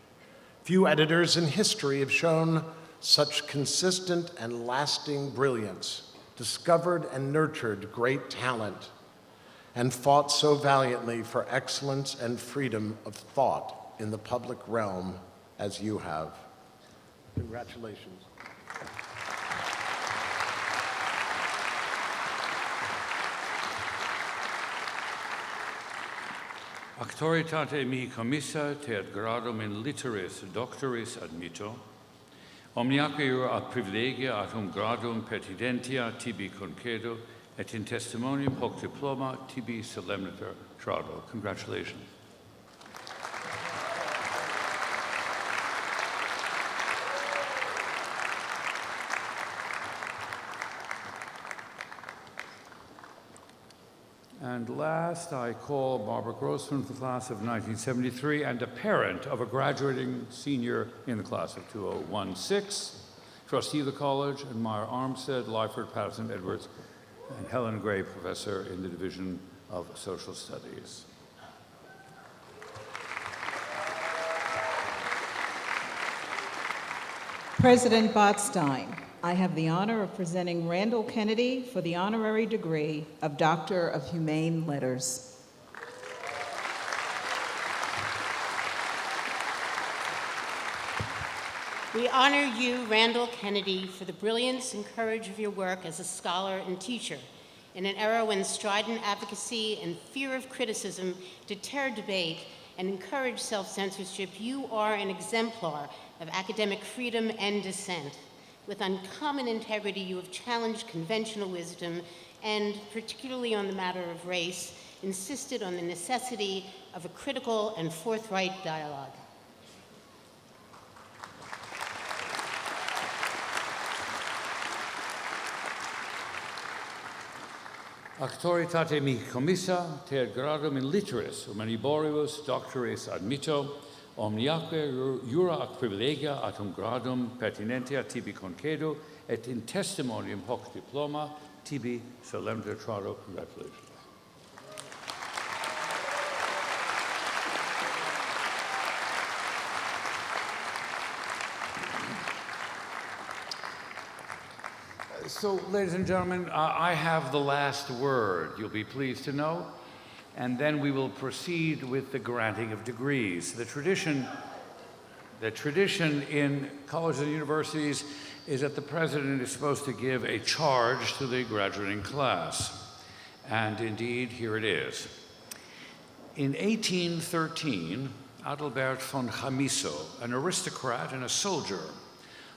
Few editors in history have shown such consistent and lasting brilliance, discovered and nurtured great talent, and fought so valiantly for excellence and freedom of thought in the public realm as you have. Congratulations. Auctoritate mihi commissa te ad gradum in litteris doctoris admitto, omniaque iura ad privilegia ad gradum pertidentia tibi concedo, et in testimonium hoc diploma tibi solemniter trado. Congratulations. And last, I call Barbara Grossman for the class of 1973 and a parent of a graduating senior in the class of 2016, trustee of the college, and Meyer Armstead, Lyford, Patterson, Edwards, and Helen Gray, professor in the Division of Social Studies. President Botstein, I have the honor of presenting Randall Kennedy for the honorary degree of Doctor of Humane Letters. We honor you, Randall Kennedy, for the brilliance and courage of your work as a scholar and teacher in an era when strident advocacy and fear of criticism deter debate and encourage self-censorship. You are an exemplar of academic freedom and dissent. With uncommon integrity, you have challenged conventional wisdom and, particularly on the matter of race, insisted on the necessity of a critical and forthright dialogue. Auctoritate mihi commissa te ad gradum in litteris humaniboribus doctoris admitto, omniaque iura ac privilegia ad gradum pertinentia tibi concedo, et in testimonium hoc diploma tibi solemniter trado. Congratulations. So, ladies and gentlemen, I have the last word, you'll be pleased to know, and then we will proceed with the granting of degrees. The tradition in colleges and universities is that the president is supposed to give a charge to the graduating class. And indeed, here it is. In 1813, Adalbert von Chamisso, an aristocrat and a soldier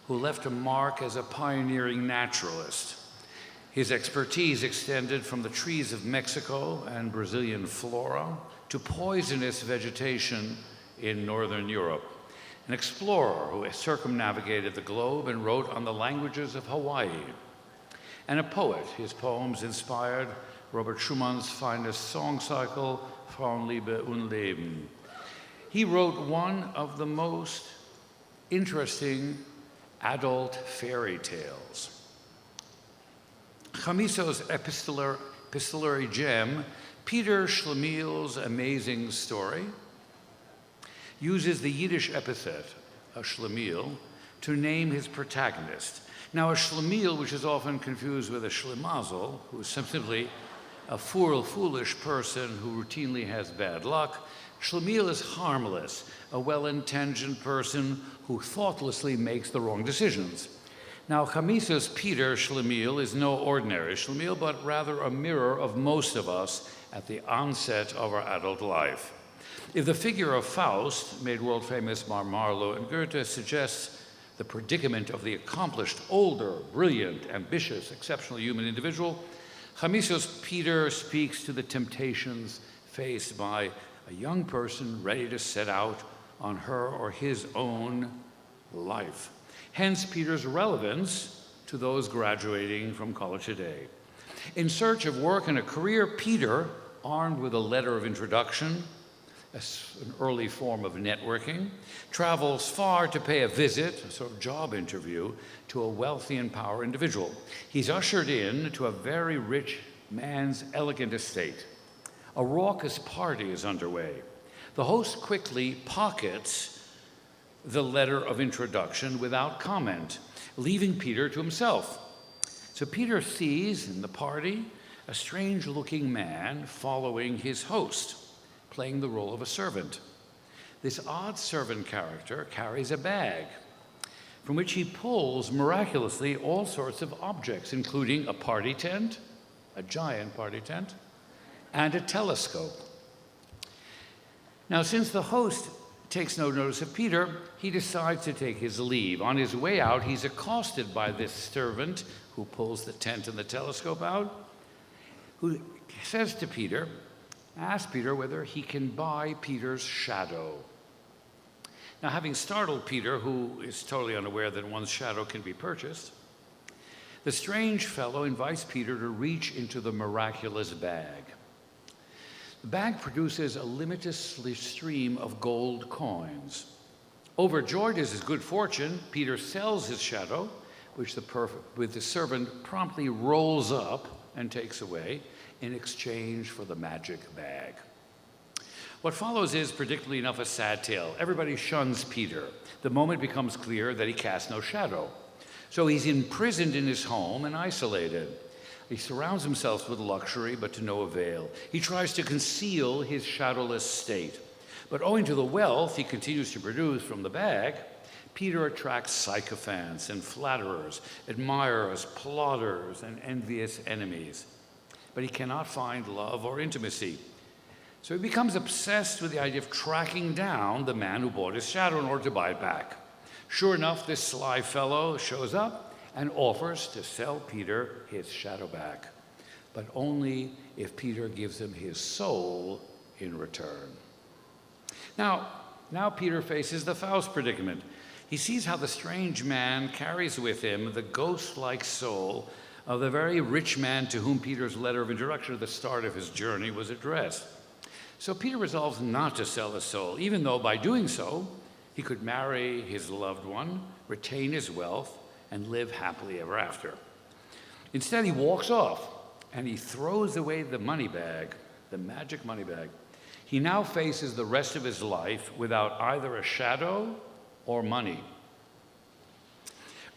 who left a mark as a pioneering naturalist. His expertise extended from the trees of Mexico and Brazilian flora to poisonous vegetation in Northern Europe. An explorer who circumnavigated the globe and wrote on the languages of Hawaii. And a poet, his poems inspired Robert Schumann's finest song cycle, Frauenliebe und Leben. He wrote one of the most interesting adult fairy tales. Chamisso's epistolary gem, Peter Schlemiel's amazing story, uses the Yiddish epithet, a Schlemiel, to name his protagonist. Now, a Schlemiel, which is often confused with a Schlemazel, who is simply a foolish person who routinely has bad luck, Schlemiel is harmless, a well-intentioned person who thoughtlessly makes the wrong decisions. Now, Chamisso's Peter Schlemiel is no ordinary Schlemiel, but rather a mirror of most of us at the onset of our adult life. If the figure of Faust, made world-famous by Marlowe and Goethe, suggests the predicament of the accomplished, older, brilliant, ambitious, exceptional human individual, Chamisso's Peter speaks to the temptations faced by a young person ready to set out on her or his own life. Hence Peter's relevance to those graduating from college today. In search of work and a career, Peter, armed with a letter of introduction, an early form of networking, travels far to pay a visit, a sort of job interview, to a wealthy and powerful individual. He's ushered in to a very rich man's elegant estate. A raucous party is underway. The host quickly pockets the letter of introduction without comment, leaving Peter to himself. So Peter sees in the party a strange-looking man following his host, playing the role of a servant. This odd servant character carries a bag from which he pulls, miraculously, all sorts of objects, including a party tent, a giant party tent, and a telescope. Now, since the host takes no notice of Peter, he decides to take his leave. On his way out, he's accosted by this servant who pulls the tent and the telescope out, who says to Peter, asks Peter whether he can buy Peter's shadow. Now, having startled Peter, who is totally unaware that one's shadow can be purchased, the strange fellow invites Peter to reach into the miraculous bag. The bag produces a limitless stream of gold coins. Overjoyed at his good fortune, Peter sells his shadow, which the servant promptly rolls up and takes away in exchange for the magic bag. What follows is, predictably enough, a sad tale. Everybody shuns Peter. The moment becomes clear that he casts no shadow. So he's imprisoned in his home and isolated. He surrounds himself with luxury, but to no avail. He tries to conceal his shadowless state. But owing to the wealth he continues to produce from the bag, Peter attracts sycophants and flatterers, admirers, plotters, and envious enemies. But he cannot find love or intimacy. So he becomes obsessed with the idea of tracking down the man who bought his shadow in order to buy it back. Sure enough, this sly fellow shows up and offers to sell Peter his shadow back, but only if Peter gives him his soul in return. Now Peter faces the Faust predicament. He sees how the strange man carries with him the ghost-like soul of the very rich man to whom Peter's letter of introduction at the start of his journey was addressed. So Peter resolves not to sell his soul, even though by doing so, he could marry his loved one, retain his wealth, and live happily ever after. Instead, he walks off and he throws away the money bag, the magic money bag. He now faces the rest of his life without either a shadow or money.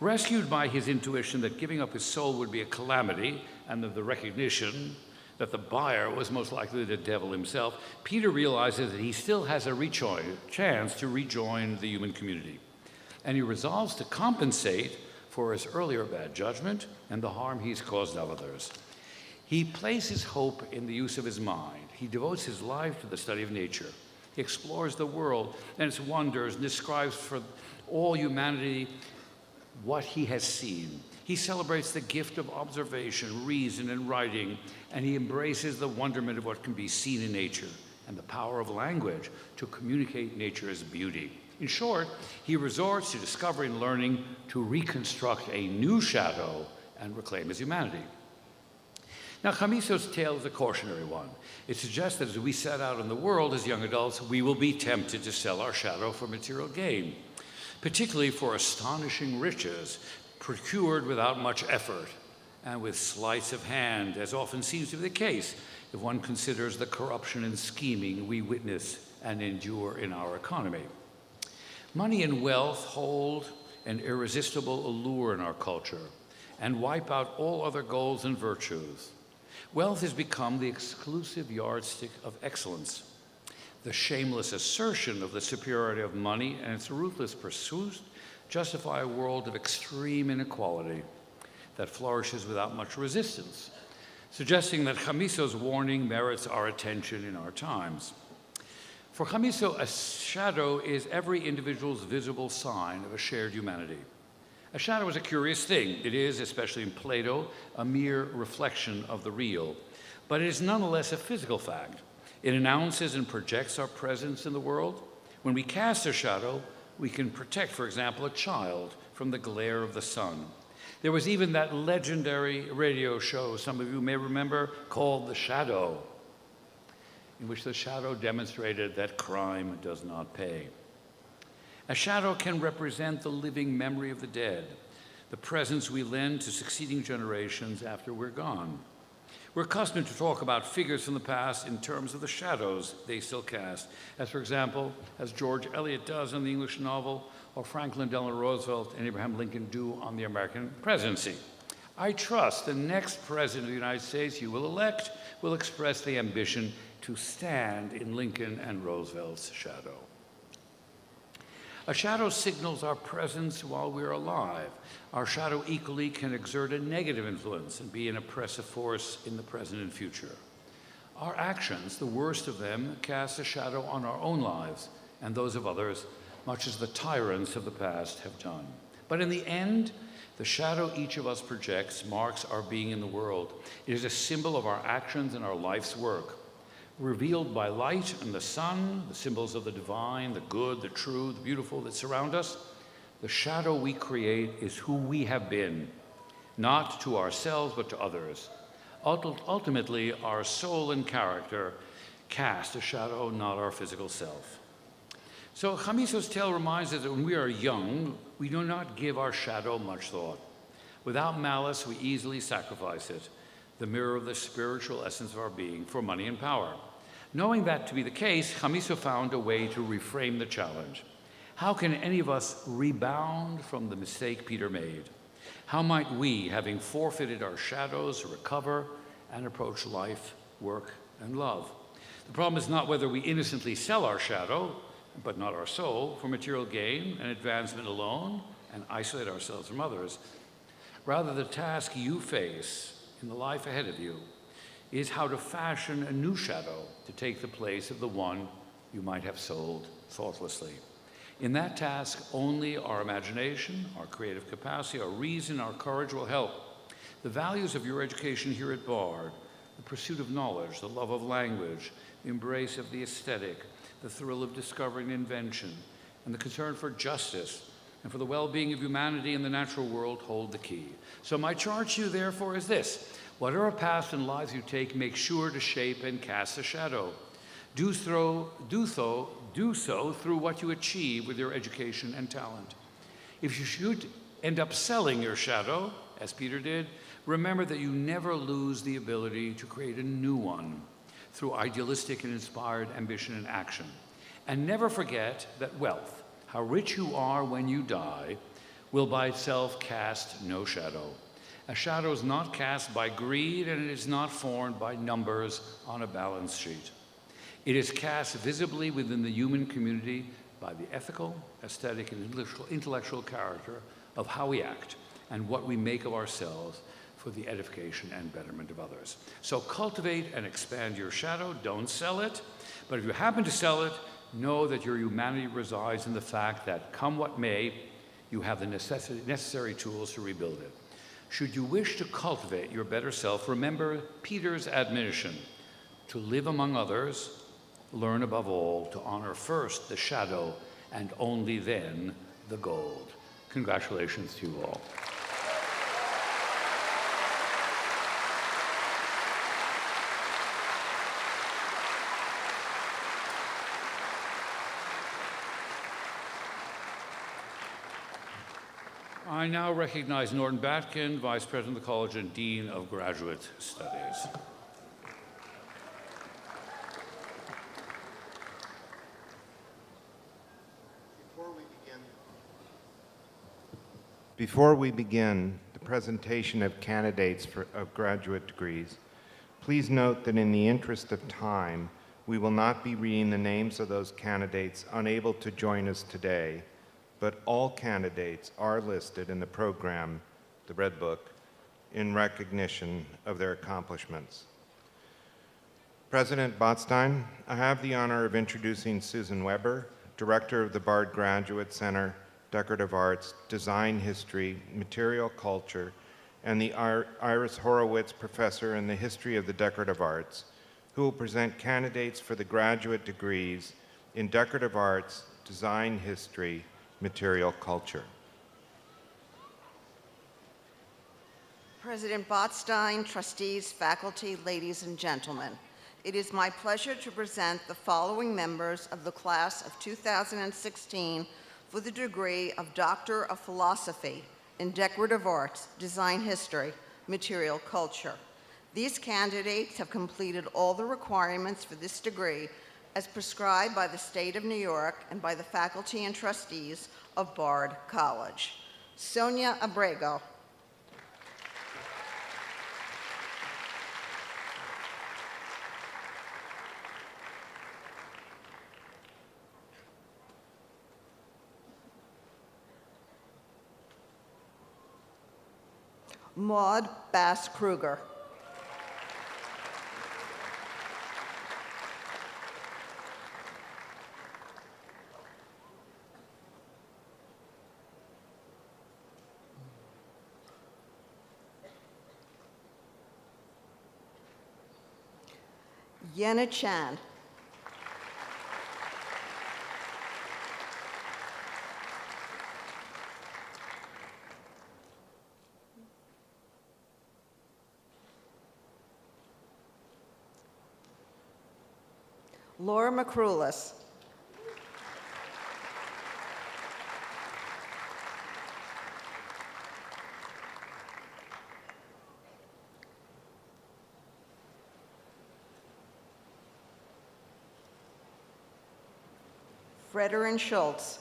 Rescued by his intuition that giving up his soul would be a calamity, and of the recognition that the buyer was most likely the devil himself, Peter realizes that he still has a chance to rejoin the human community. And he resolves to compensate for his earlier bad judgment and the harm he's caused others. He places hope in the use of his mind. He devotes his life to the study of nature. He explores the world and its wonders and describes for all humanity what he has seen. He celebrates the gift of observation, reason, and writing, and he embraces the wonderment of what can be seen in nature and the power of language to communicate nature's beauty. In short, he resorts to discovery and learning to reconstruct a new shadow and reclaim his humanity. Now, Chamiso's tale is a cautionary one. It suggests that as we set out in the world as young adults, we will be tempted to sell our shadow for material gain, particularly for astonishing riches procured without much effort and with sleights of hand, as often seems to be the case if one considers the corruption and scheming we witness and endure in our economy. Money and wealth hold an irresistible allure in our culture and wipe out all other goals and virtues. Wealth has become the exclusive yardstick of excellence. The shameless assertion of the superiority of money and its ruthless pursuit justify a world of extreme inequality that flourishes without much resistance, suggesting that Chamiso's warning merits our attention in our times. For Chamiso, a shadow is every individual's visible sign of a shared humanity. A shadow is a curious thing. It is, especially in Plato, a mere reflection of the real, but it is nonetheless a physical fact. It announces and projects our presence in the world. When we cast a shadow, we can protect, for example, a child from the glare of the sun. There was even that legendary radio show, some of you may remember, called The Shadow, in which the shadow demonstrated that crime does not pay. A shadow can represent the living memory of the dead, the presence we lend to succeeding generations after we're gone. We're accustomed to talk about figures from the past in terms of the shadows they still cast, as for example, as George Eliot does in the English novel, or Franklin Delano Roosevelt and Abraham Lincoln do on the American presidency. I trust the next president of the United States you will elect will express the ambition to stand in Lincoln and Roosevelt's shadow. A shadow signals our presence while we're alive. Our shadow equally can exert a negative influence and be an oppressive force in the present and future. Our actions, the worst of them, cast a shadow on our own lives and those of others, much as the tyrants of the past have done. But in the end, the shadow each of us projects marks our being in the world. It is a symbol of our actions and our life's work. Revealed by light and the sun, the symbols of the divine, the good, the true, the beautiful that surround us, the shadow we create is who we have been, not to ourselves but to others. Ultimately, our soul and character cast a shadow, not our physical self. So Chamiso's tale reminds us that when we are young, we do not give our shadow much thought. Without malice, we easily sacrifice it, the mirror of the spiritual essence of our being, for money and power. Knowing that to be the case, Chamiso found a way to reframe the challenge. How can any of us rebound from the mistake Peter made? How might we, having forfeited our shadows, recover and approach life, work, and love? The problem is not whether we innocently sell our shadow, but not our soul, for material gain and advancement alone, and isolate ourselves from others. Rather, the task you face in the life ahead of you is how to fashion a new shadow to take the place of the one you might have sold thoughtlessly. In that task, only our imagination, our creative capacity, our reason, our courage will help. The values of your education here at Bard, the pursuit of knowledge, the love of language, the embrace of the aesthetic, the thrill of discovering invention, and the concern for justice and for the well-being of humanity and the natural world hold the key. So my charge to you, therefore, is this. Whatever paths and lives you take, make sure to shape and cast a shadow. Do so through what you achieve with your education and talent. If you should end up selling your shadow, as Peter did, remember that you never lose the ability to create a new one through idealistic and inspired ambition and action. And never forget that wealth, how rich you are when you die, will by itself cast no shadow. A shadow is not cast by greed, and it is not formed by numbers on a balance sheet. It is cast visibly within the human community by the ethical, aesthetic, and intellectual character of how we act and what we make of ourselves for the edification and betterment of others. So cultivate and expand your shadow. Don't sell it. But if you happen to sell it, know that your humanity resides in the fact that, come what may, you have the necessary tools to rebuild it. Should you wish to cultivate your better self, remember Peter's admonition to live among others, learn above all to honor first the shadow and only then the gold. Congratulations to you all. I now recognize Norton Batkin, Vice President of the College and Dean of Graduate Studies. Before we begin the presentation of candidates of graduate degrees, please note that in the interest of time, we will not be reading the names of those candidates unable to join us today, but all candidates are listed in the program, the Red Book, in recognition of their accomplishments. President Botstein, I have the honor of introducing Susan Weber, Director of the Bard Graduate Center, Decorative Arts, Design History, Material Culture, and the Iris Horowitz Professor in the History of the Decorative Arts, who will present candidates for the graduate degrees in Decorative Arts, Design History, Material Culture. President Botstein, trustees, faculty, ladies and gentlemen, it is my pleasure to present the following members of the class of 2016 for the degree of Doctor of Philosophy in Decorative Arts, Design History, Material Culture. These candidates have completed all the requirements for this degree as prescribed by the State of New York and by the faculty and trustees of Bard College. Sonia Abrego. Maud Bass-Kruger. Yenna Chan. Laura McCrulis. Frederin Schultz.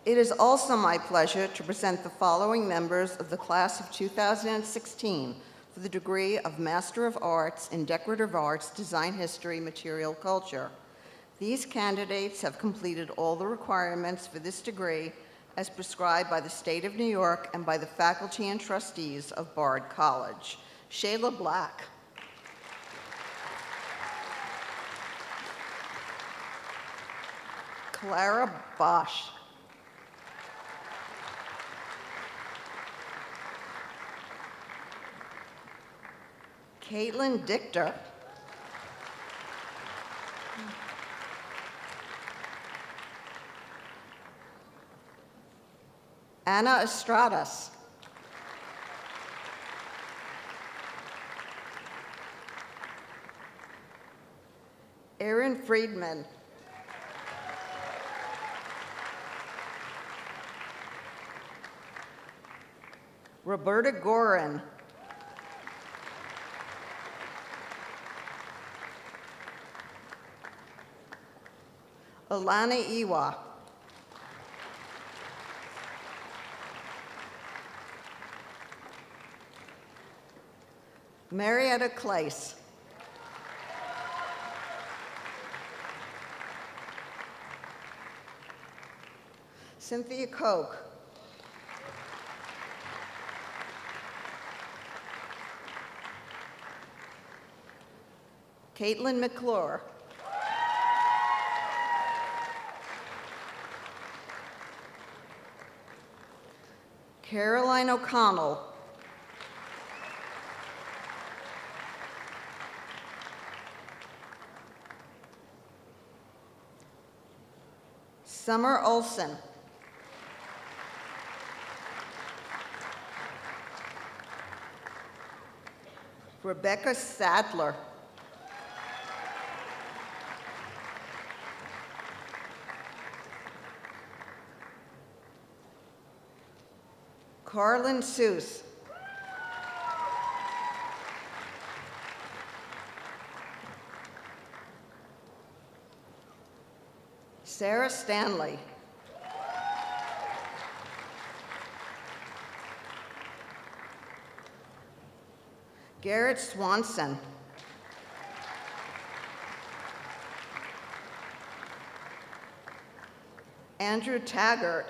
It is also my pleasure to present the following members of the class of 2016 for the degree of Master of Arts in Decorative Arts, Design History, Material Culture. These candidates have completed all the requirements for this degree as prescribed by the State of New York and by the faculty and trustees of Bard College. Shayla Black. Clara Bosch. Caitlin Dichter. Anna Estradas. Aaron Friedman. Roberta Gorin. Alana Iwa. Marietta Clace. Cynthia Koch. Caitlin McClure. Caroline O'Connell. Summer Olson. Rebecca Sadler. Carlin Seuss. Sarah Stanley. Garrett Swanson. Andrew Taggart.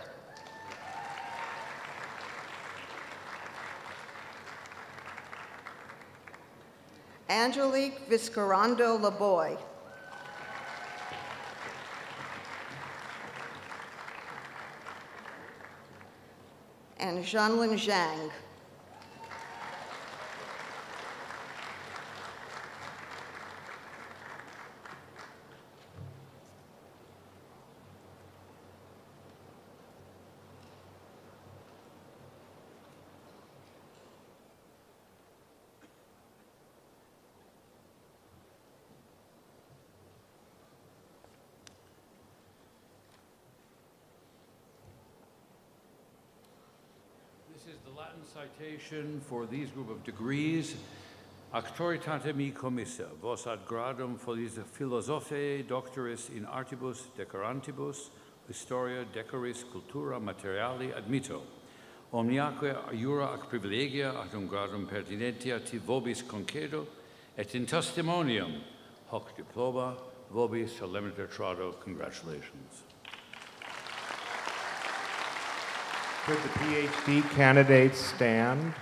Angelique Viscarando Laboy. And Zhanlin Zhang. This is the Latin citation for these group of degrees. Actoritate mi commissa, vos ad gradum folis philosophiae doctoris in artibus decorantibus, historia decoris cultura materiali admitto. Omniaque iura ac privilegia ad un gradum pertinentia ti vobis concedo, et in testimonium hoc diploma vobis solemniter trado. Congratulations. Could the PhD candidates stand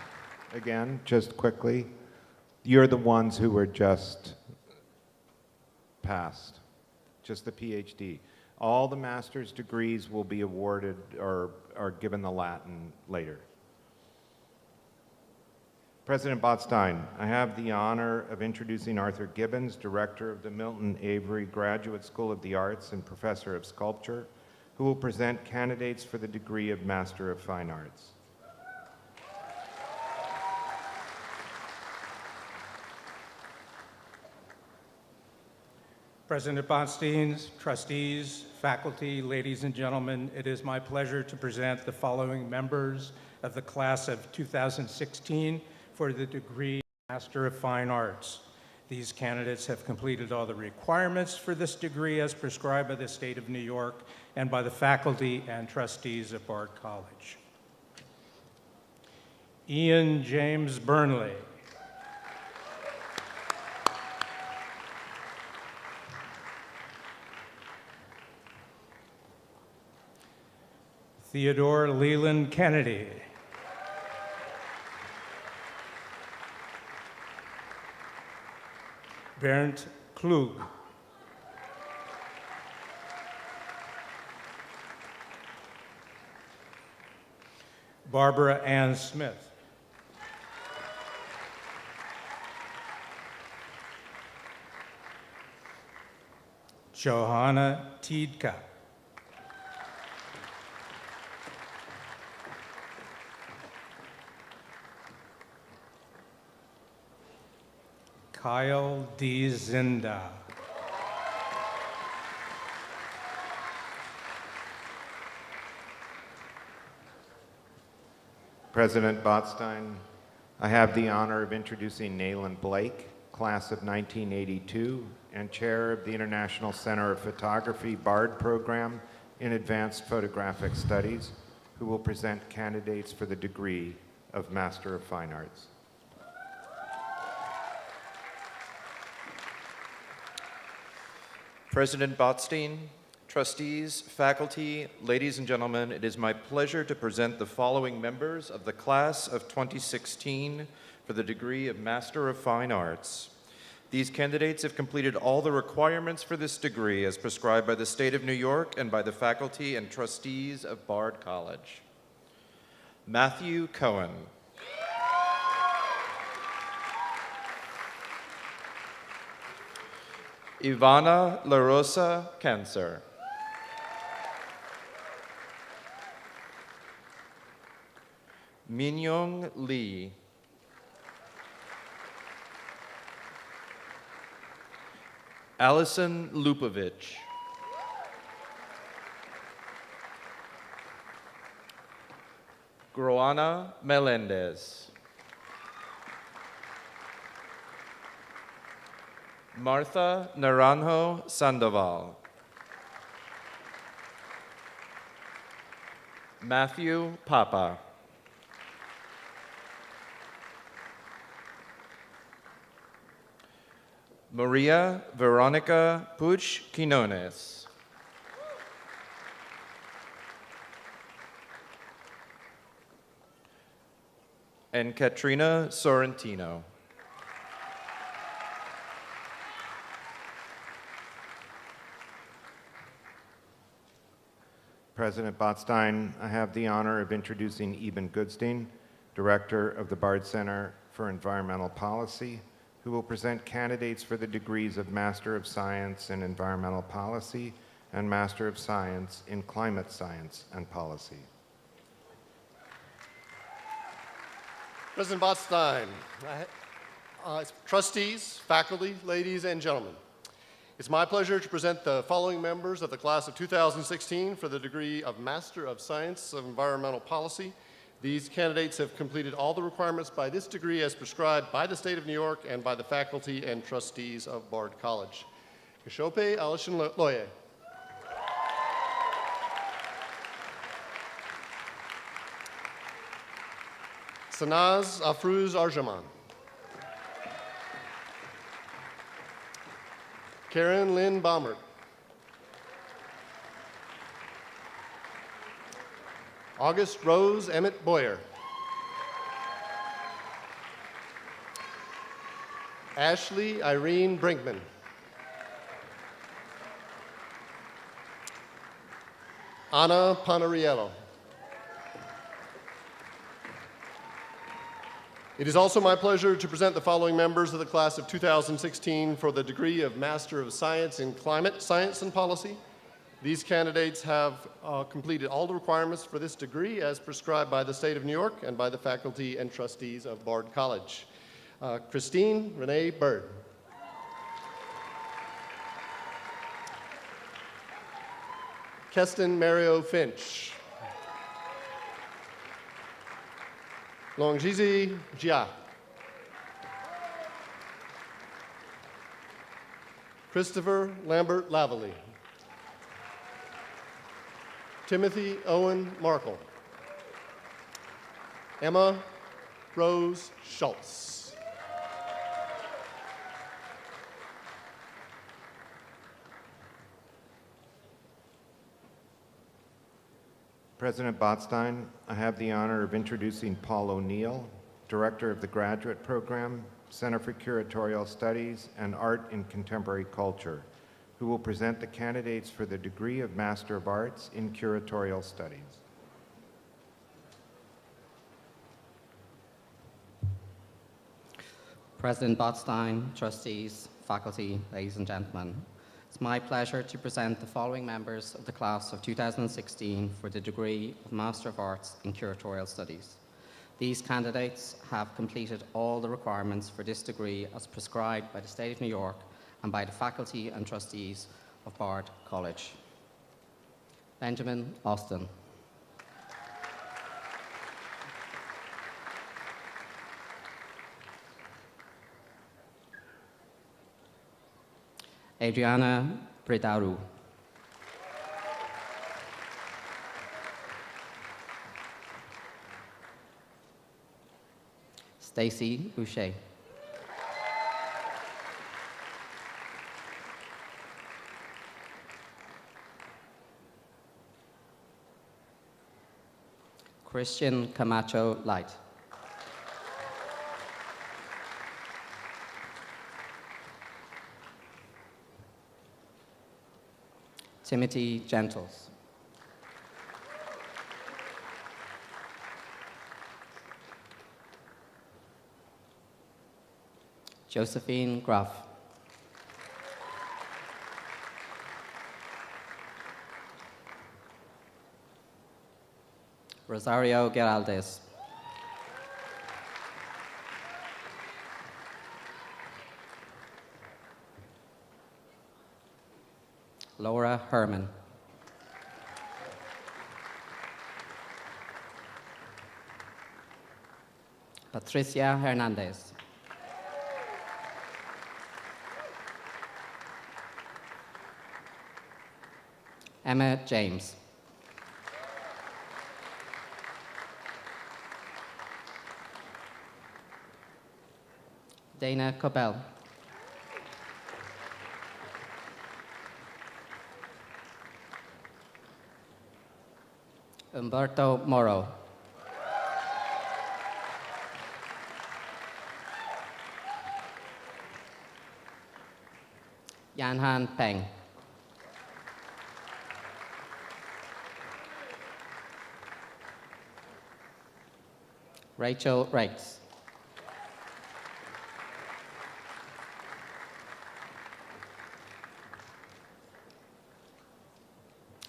again, just quickly? You're the ones who were just passed, just the PhD. All the master's degrees will be awarded or are given the Latin later. President Botstein, I have the honor of introducing Arthur Gibbons, Director of the Milton Avery Graduate School of the Arts and Professor of Sculpture, who will present candidates for the degree of Master of Fine Arts. President Botstein, trustees, faculty, ladies and gentlemen, it is my pleasure to present the following members of the class of 2016 for the degree Master of Fine Arts. These candidates have completed all the requirements for this degree as prescribed by the state of New York and by the faculty and trustees of Bard College. Ian James Burnley. Theodore Leland Kennedy. Bernd Klug. Barbara Ann Smith. Johanna Tiedka. Kyle D. Zinda. President Botstein, I have the honor of introducing Nayland Blake, class of 1982, and chair of the International Center of Photography BARD program in Advanced Photographic Studies, who will present candidates for the degree of Master of Fine Arts. President Botstein, trustees, faculty, ladies and gentlemen, it is my pleasure to present the following members of the class of 2016 for the degree of Master of Fine Arts. These candidates have completed all the requirements for this degree as prescribed by the State of New York and by the faculty and trustees of Bard College. Matthew Cohen. Ivana La Rosa Cancer. Minyoung Lee. Allison Lupovich. Groana Melendez. Martha Naranjo Sandoval. Matthew Papa. Maria Veronica Puch Quinones. And Katrina Sorrentino. President Botstein, I have the honor of introducing Eben Goodstein, Director of the Bard Center for Environmental Policy, who will present candidates for the degrees of Master of Science in Environmental Policy and Master of Science in Climate Science and Policy. President Botstein, trustees, faculty, ladies and gentlemen, it's my pleasure to present the following members of the class of 2016 for the degree of Master of Science of Environmental Policy. These candidates have completed all the requirements by this degree as prescribed by the State of New York and by the faculty and trustees of Bard College. Kashope Alishan Loye. Sanaz Afruz Arjaman. Karen Lynn Baumert. August Rose Emmett Boyer. Ashley Irene Brinkman. Anna Panariello. It is also my pleasure to present the following members of the class of 2016 for the degree of Master of Science in Climate Science and Policy. These candidates have completed all the requirements for this degree as prescribed by the State of New York and by the faculty and trustees of Bard College. Christine Renee Bird. Keston Mario Finch. Longjizi Jia. Christopher Lambert Lavallee. Timothy Owen Markle. Emma Rose Schultz. President Botstein, I have the honor of introducing Paul O'Neill, Director of the Graduate Program, Center for Curatorial Studies and Art in Contemporary Culture, who will present the candidates for the degree of Master of Arts in Curatorial Studies. President Botstein, trustees, faculty, ladies and gentlemen, it's my pleasure to present the following members of the class of 2016 for the degree of Master of Arts in Curatorial Studies. These candidates have completed all the requirements for this degree as prescribed by the State of New York and by the faculty and trustees of Bard College. Benjamin Austin. Adriana Bredaru. Stacy Boucher. Christian Camacho Light. Timothy Gentles. Josephine Gruff. Rosario Geraldes. Laura Herman. Patricia Hernandez. Emma James. Dana Cobell. Umberto Moro. Yanhan Peng. Rachel Reitz.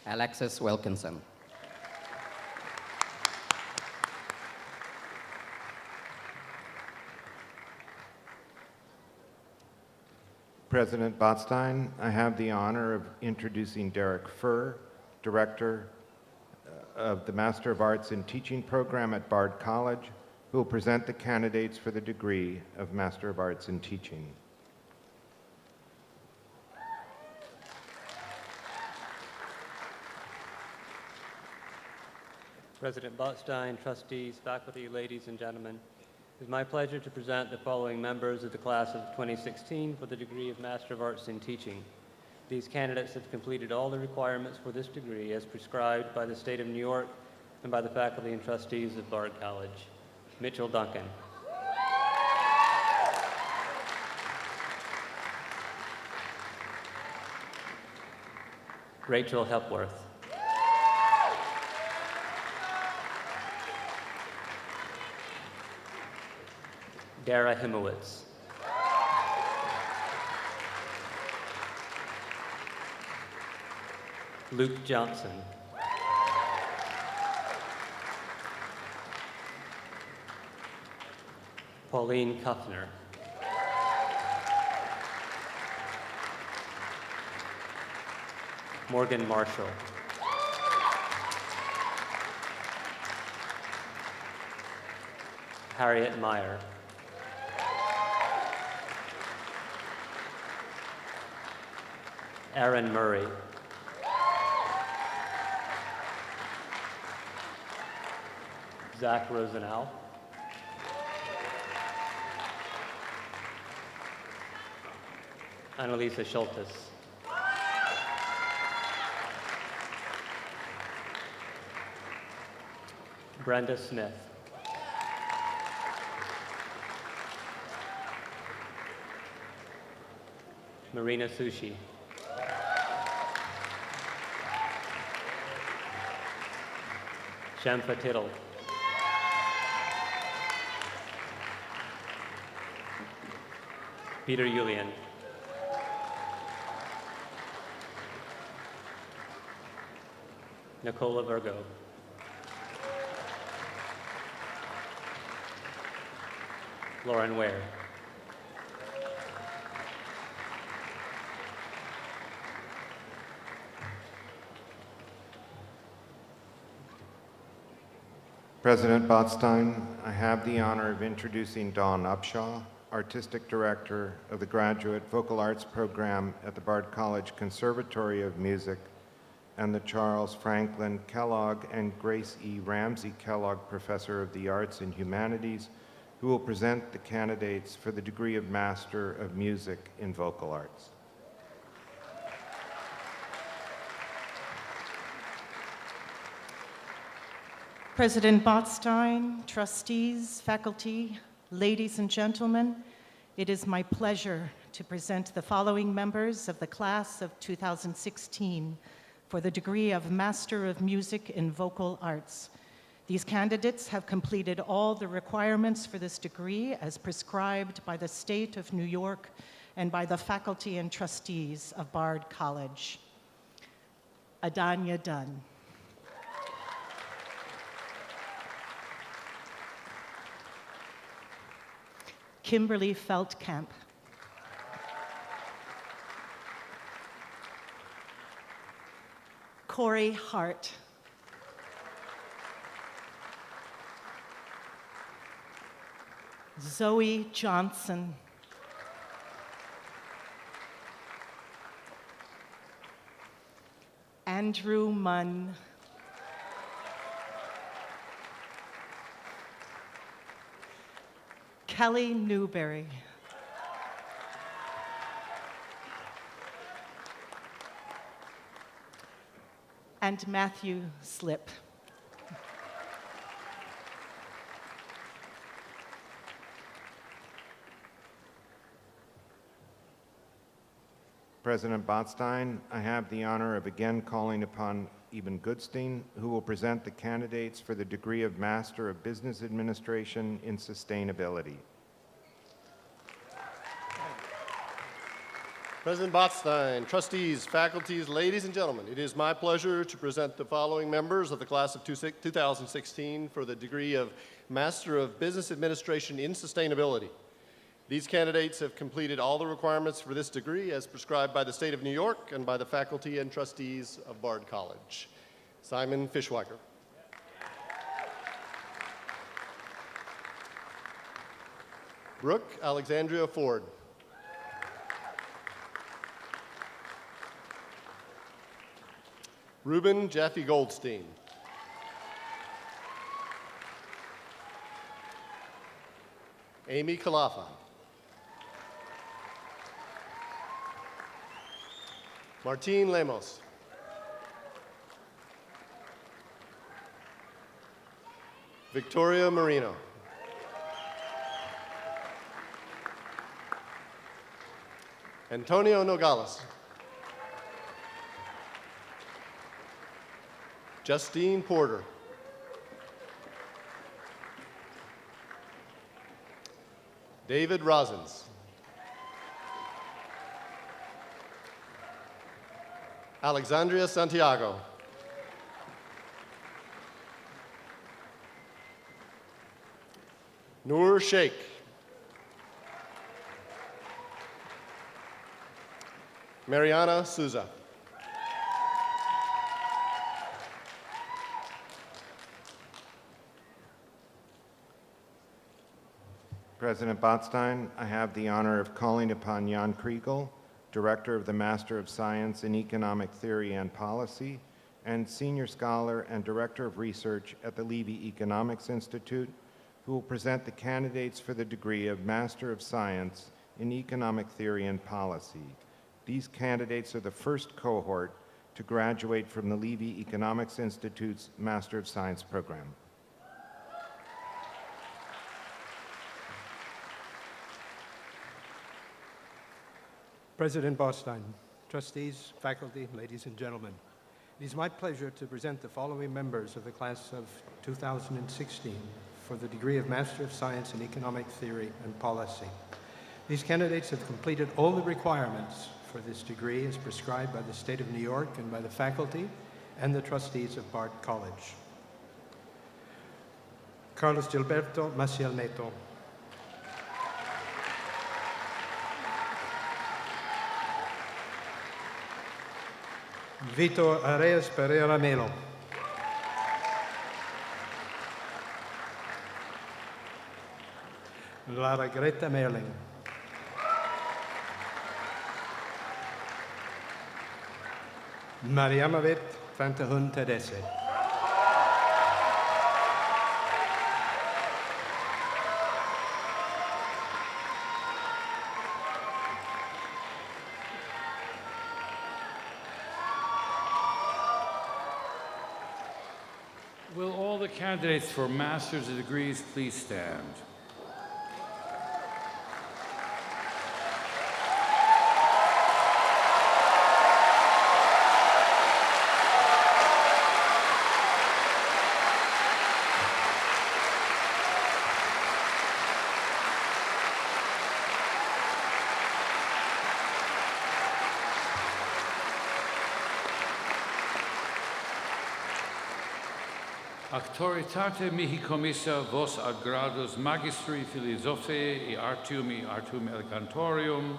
Alexis Wilkinson. President Botstein, I have the honor of introducing Derek Furr, Director of the Master of Arts in Teaching program at Bard College, who will present the candidates for the degree of Master of Arts in Teaching. President Botstein, trustees, faculty, ladies and gentlemen, it is my pleasure to present the following members of the class of 2016 for the degree of Master of Arts in Teaching. These candidates have completed all the requirements for this degree as prescribed by the state of New York and by the faculty and trustees of Bard College. Mitchell Duncan. Rachel Hepworth. Dara Himowitz. Luke Johnson. Pauline Kuffner. Morgan Marshall. Harriet Meyer. Aaron Murray. Zach Rosenau. Annalisa Schultes. Brenda Smith. Marina Sushi. Shampa Tittle. Peter Julian. Nicola Virgo. Lauren Ware. President Botstein, I have the honor of introducing Dawn Upshaw, Artistic Director of the Graduate Vocal Arts Program at the Bard College Conservatory of Music, and the Charles Franklin Kellogg and Grace E. Ramsey Kellogg Professor of the Arts and Humanities, who will present the candidates for the degree of Master of Music in Vocal Arts. President Botstein, trustees, faculty, ladies and gentlemen, it is my pleasure to present the following members of the class of 2016 for the degree of Master of Music in Vocal Arts. These candidates have completed all the requirements for this degree as prescribed by the State of New York and by the faculty and trustees of Bard College. Adanya Dunn. Kimberly Feldkamp. Corey Hart. Zoe Johnson. Andrew Munn. Kelly Newberry. And Matthew Slip. President Botstein, I have the honor of again calling upon Eben Goodstein, who will present the candidates for the degree of Master of Business Administration in Sustainability. President Botstein, trustees, faculties, ladies and gentlemen, it is my pleasure to present the following members of the class of 2016 for the degree of Master of Business Administration in Sustainability. These candidates have completed all the requirements for this degree as prescribed by the State of New York and by the faculty and trustees of Bard College. Simon Fishwacker. Brooke Alexandria Ford. Ruben Jaffe Goldstein. Amy Kalafa. Martine Lemos. Victoria Marino. Antonio Nogales. Justine Porter. David Rosens. Alexandria Santiago. Noor Sheikh. Mariana Souza. President Botstein, I have the honor of calling upon Jan Kriegel, Director of the Master of Science in Economic Theory and Policy, and Senior Scholar and Director of Research at the Levy Economics Institute, who will present the candidates for the degree of Master of Science in Economic Theory and Policy. These candidates are the first cohort to graduate from the Levy Economics Institute's Master of Science program. President Botstein, trustees, faculty, ladies and gentlemen, it is my pleasure to present the following members of the class of 2016 for the degree of Master of Science in Economic Theory and Policy. These candidates have completed all the requirements for this degree as prescribed by the State of New York and by the faculty and the trustees of Bard College. Carlos Gilberto Maciel Neto. Vito Areas Pereira Melo. Lara Greta Merling. Mariamavit Fantahun Tadesse. Will all the candidates for master's degrees please stand? Autoritate mihi commissa vos ad gradus magistri philosophiae artium elegantorium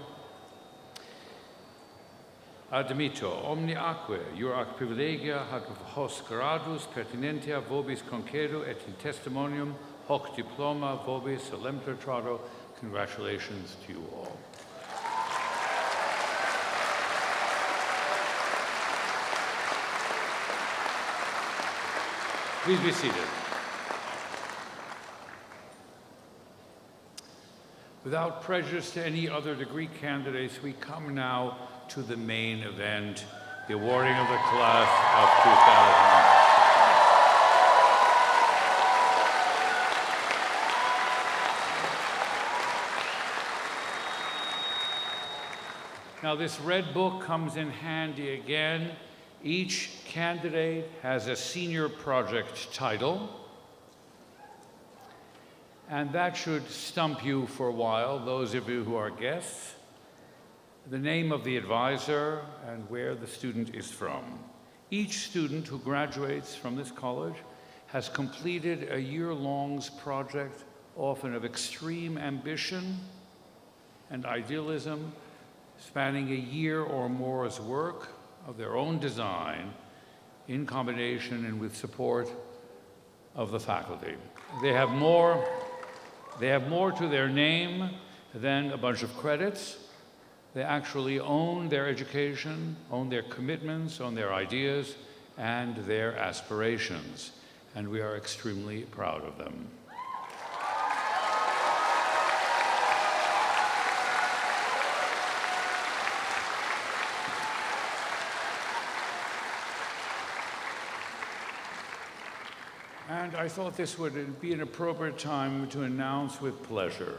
admitto omni aquae iurac privilegia hac hos gradus pertinentia vobis concedo et in testimonium hoc diploma vobis solemter trado. Congratulations to you all. Please be seated. Without prejudice to any other degree candidates, we come now to the main event, the awarding of the class of 2000. Now, this red book comes in handy again. Each candidate has a senior project title, and that should stump you for a while, those of you who are guests, the name of the advisor, and where the student is from. Each student who graduates from this college has completed a year-long project, often of extreme ambition and idealism, spanning a year or more's work of their own design, in combination and with support of the faculty. They have more to their name than a bunch of credits. They actually own their education, own their commitments, own their ideas, and their aspirations. And we are extremely proud of them. And I thought this would be an appropriate time to announce with pleasure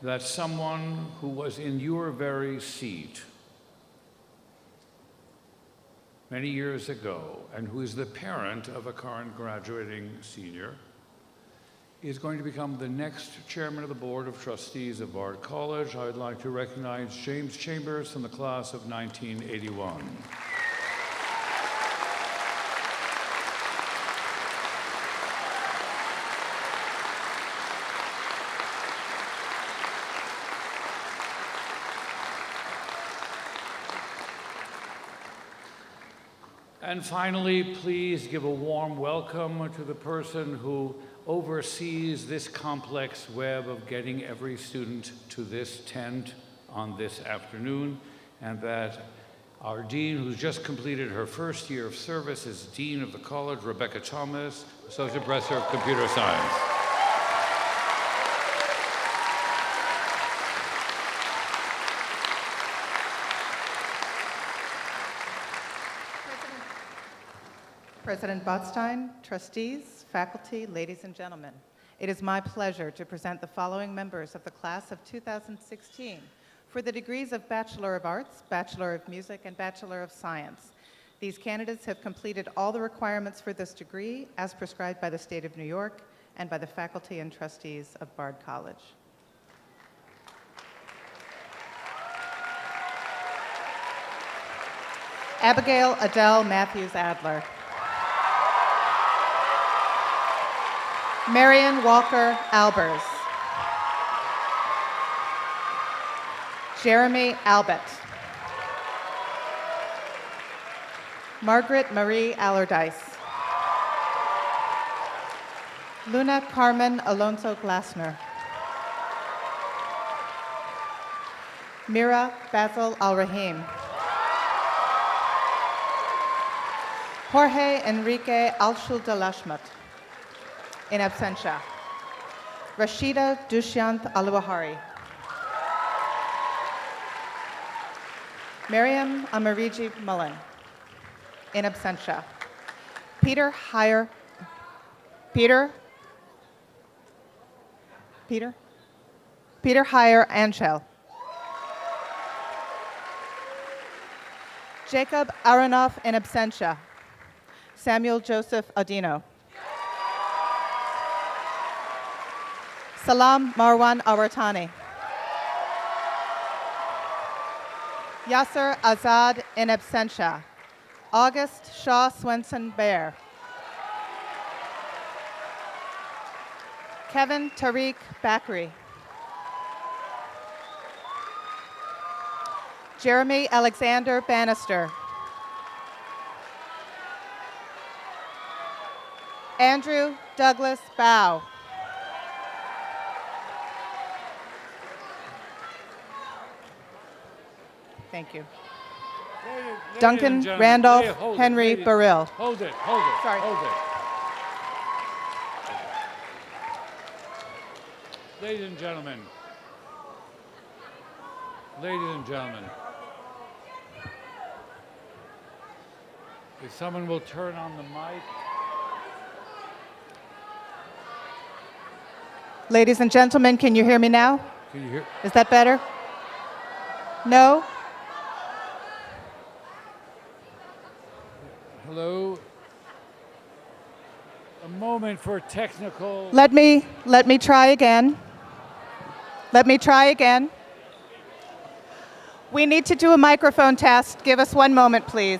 that someone who was in your very seat many years ago and who is the parent of a current graduating senior is going to become the next chairman of the Board of Trustees of Bard College. I would like to recognize James Chambers from the class of 1981. And finally, please give a warm welcome to the person who oversees this complex web of getting every student to this tent on this afternoon, and that our dean, who's just completed her first year of service, is Dean of the College, Rebecca Thomas, Associate Professor of Computer Science. President Botstein, trustees, faculty, ladies and gentlemen, it is my pleasure to present the following members of the class of 2016 for the degrees of Bachelor of Arts, Bachelor of Music, and Bachelor of Science. These candidates have completed all the requirements for this degree as prescribed by the state of New York and by the faculty and trustees of Bard College. Abigail Adele Matthews Adler. Marion Walker Albers. Jeremy Albert. Margaret Marie Allardyce. Luna Carmen Alonso Glasner. Mira Basil Al-Rahim. Jorge Enrique Al-Shul-Dalashmat, in absentia. Rashida Dushyant Al-Wahari. Miriam Amariji Mullen, in absentia. Peter Heyer Anchel. Jacob Aronoff, in absentia. Samuel Joseph Adino. Salam Marwan Awartani. Yasser Azad, in absentia. August Shaw Swenson Bear. Kevin Tariq Bakri. Jeremy Alexander Bannister. Andrew Douglas Bow. Thank you. Duncan Randolph Henry Burrill. Hold it. Sorry. Hold it. Ladies and gentlemen. If someone will turn on the mic. Ladies and gentlemen, can you hear me now? Can you hear? Is that better? No? Hello? A moment for technical. Let me try again. We need to do a microphone test. Give us one moment, please.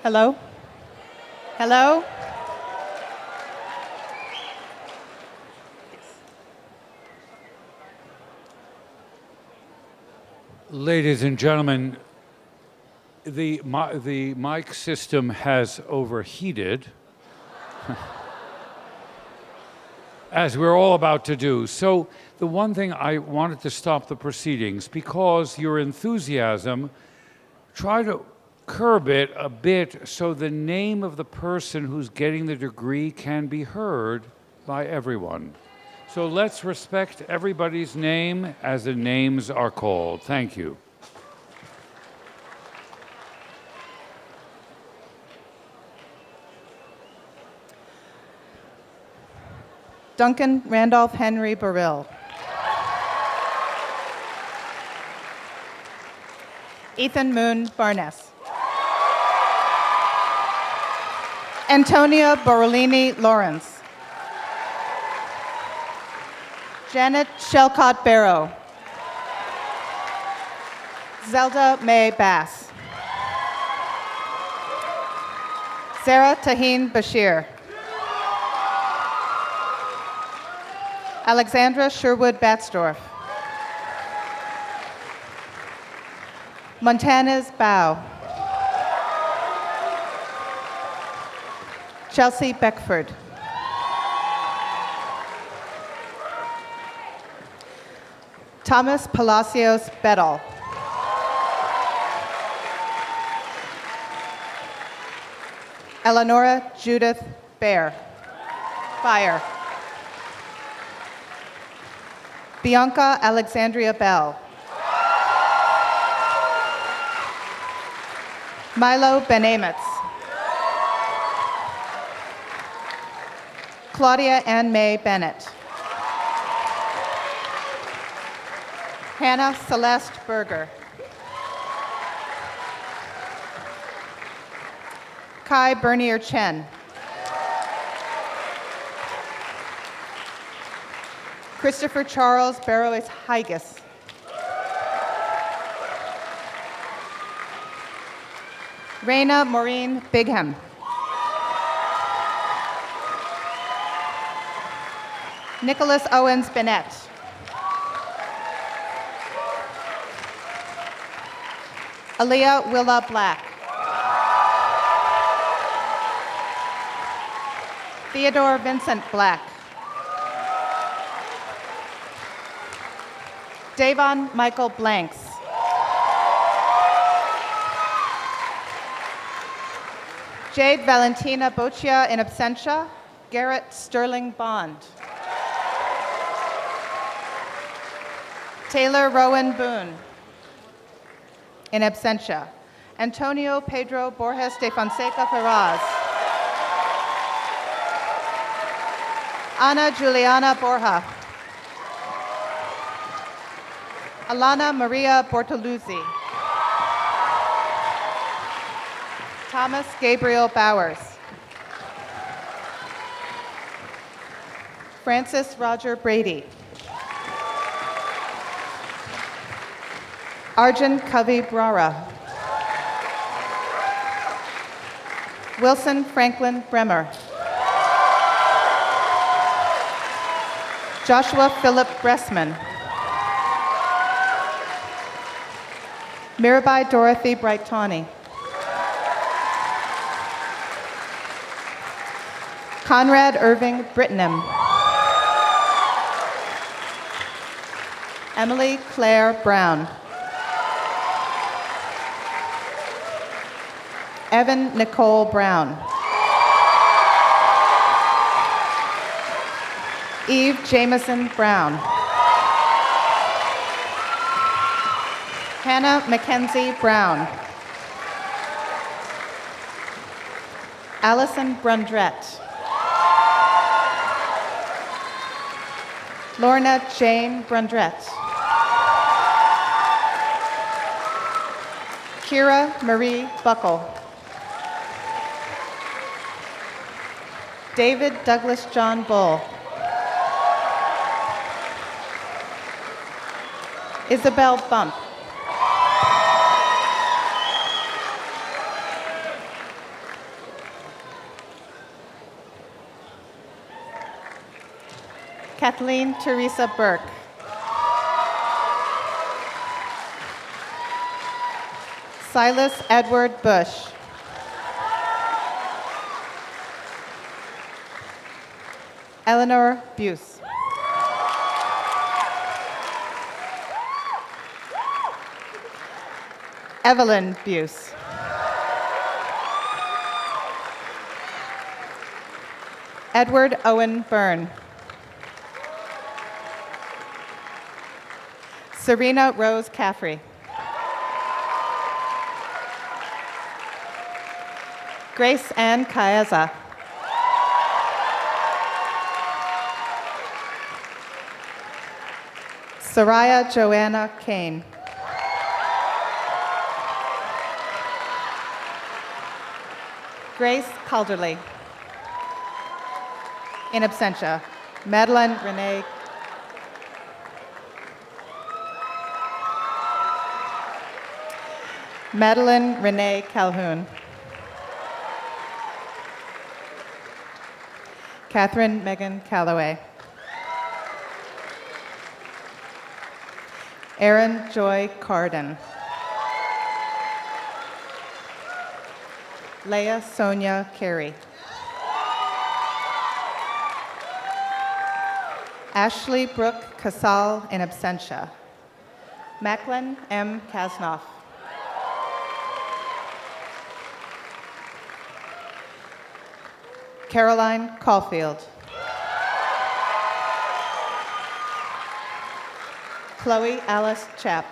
Hello? Hello? Ladies and gentlemen, the mic system has overheated, as we're all about to do. So the one thing I wanted to stop the proceedings, because your enthusiasm, try to curb it a bit so the name of the person who's getting the degree can be heard by everyone. So let's respect everybody's name as the names are called. Thank you. Duncan Randolph Henry Burrill. Ethan Moon Barnes. Antonia Borrolini Lawrence. Janet Shelcott Barrow. Zelda May Bass. Sarah Taheen Bashir. Alexandra Sherwood Batzdorf. Montanez Bao. Chelsea Beckford. Thomas Palacios Bedell. Eleonora Judith Fire. Bianca Alexandria Bell. Milo Benamitz. Claudia Ann May Bennett. Hannah Celeste Berger. Kai Bernier Chen. Christopher Charles Barrows Higas. Raina Maureen Bigham. Nicholas Owens Bennett. Aaliyah Willa Black. Theodore Vincent Black. Davon Michael Blanks. Jade Valentina Boccia in absentia. Garrett Sterling Bond. Taylor Rowan Boone in absentia. Antonio Pedro Borges de Fonseca Ferraz. Ana Juliana Borja. Alana Maria Bortoluzzi. Thomas Gabriel Bowers. Francis Roger Brady. Arjun Kavi Brara. Wilson Franklin Bremer. Joshua Philip Bressman. Mirabai Dorothy Brightani. Conrad Irving Brittenham. Emily Claire Brown. Evan Nicole Brown. Eve Jameson Brown. Hannah Mackenzie Brown. Allison Brundrett. Lorna Jane Brundrett. Kira Marie Buckle. David Douglas John Bull. Isabel Bump. Kathleen Teresa Burke. Silas Edward Bush. Eleanor Buse. Evelyn Buse. Edward Owen Byrne. Serena Rose Caffrey. Grace Ann Caeza. Soraya Joanna Kane. Grace Calderly. In absentia, Madeline Renee. Madeline Renee Calhoun. Catherine Megan Calloway. Erin Joy Carden. Leah Sonia Carey. Ashley Brooke Casal in absentia. Macklin M. Kasnoff. Caroline Caulfield. Chloe Alice Chapp.